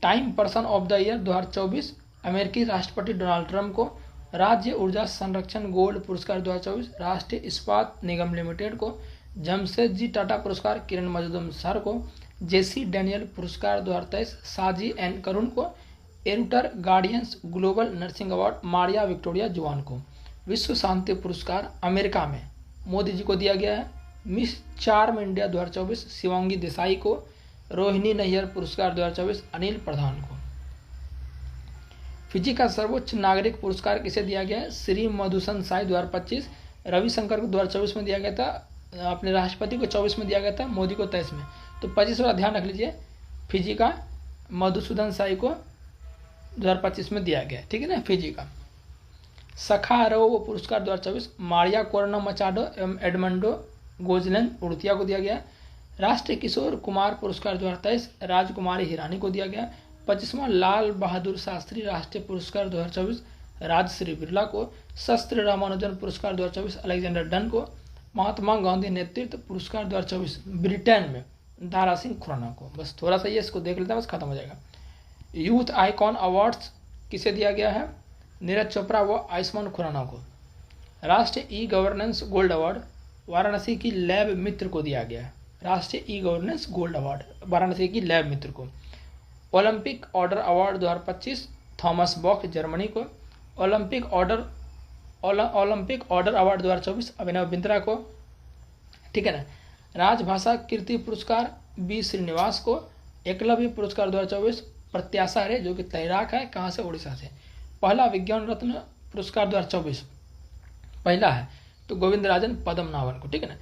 Time person of the year 2024 अमेरिकी राष्ट्रपति डोनाल्ड ट्रंप को। राज्य ऊर्जा संरक्षण गोल्ड पुरस्कार 2024 राष्ट्रीय इस्पात निगम लिमिटेड को, जमशेद जी टाटा पुरस्कार किरण मजुमदार को, जेसी डैनियल पुरस्कार 2023 साजी एन करुण को, एरुटर guardians global nursing award Maria Victoria Juan को। विश्व शांति पुरस्कार अमेरिका में मोदी जी को दिया गया है। Miss charm India 2024 Shivangi Desai को, रोहिणी नैयर पुरस्कार 2024 अनिल प्रधान को। फिजी का सर्वोच्च नागरिक पुरस्कार किसे दिया गया है? श्री मधुसन साई 2025, रविशंकर को 2024 में दिया गया था, अपने राष्ट्रपति को 24 में दिया गया था, मोदी को 23 में। तो 25 वाला ध्यान रख लीजिए, फिजी का मधुसूदन साई को 2025 में दिया गया, ठीक है ना। फिजी का सखारोव पुरस्कार 2024 मारिया कोरोना मचाडो एवं एडमंडो गोजलन उड़तिया को दिया गया। राष्ट्रीय किशोर कुमार पुरस्कार 2023 राजकुमारी हिरानी को दिया गया। 25वां लाल बहादुर शास्त्री राष्ट्रीय पुरस्कार 2024 राजश्री बिरला को। शस्त्र रामानुजन पुरस्कार 2024 अलेक्जेंडर डन को। महात्मा गांधी नेतृत्व पुरस्कार 2024 ब्रिटेन में दारा सिंह खुराना को। बस थोड़ा सा ये इसको देख लेते हैं, बस खत्म हो जाएगा। यूथ आइकॉन अवार्ड्स किसे दिया गया है? नीरज चोपड़ा व आयुष्मान खुराना को। राष्ट्रीय e governance gold award Varanasi की लैब मित्र को दिया गया है। राष्ट्रीय e governance gold award Varanasi की लैब मित्र को। Olympic order award 2025 Thomas Bach Germany को। Olympic order award 2024 Abhinav Bindra को, ठीक है ना। राजभाषा कीर्ति पुरस्कार बी श्रीनिवास को। एकलव्य पुरस्कार 2024 प्रत्याशा रे जो कि तैराक है, कहाँ से? उड़ीसा से। पहला विज्ञान रत्न पुरस्कार 2024 पहला है तो गोविंद राजन पद्मनाभन को, ठीक है ना।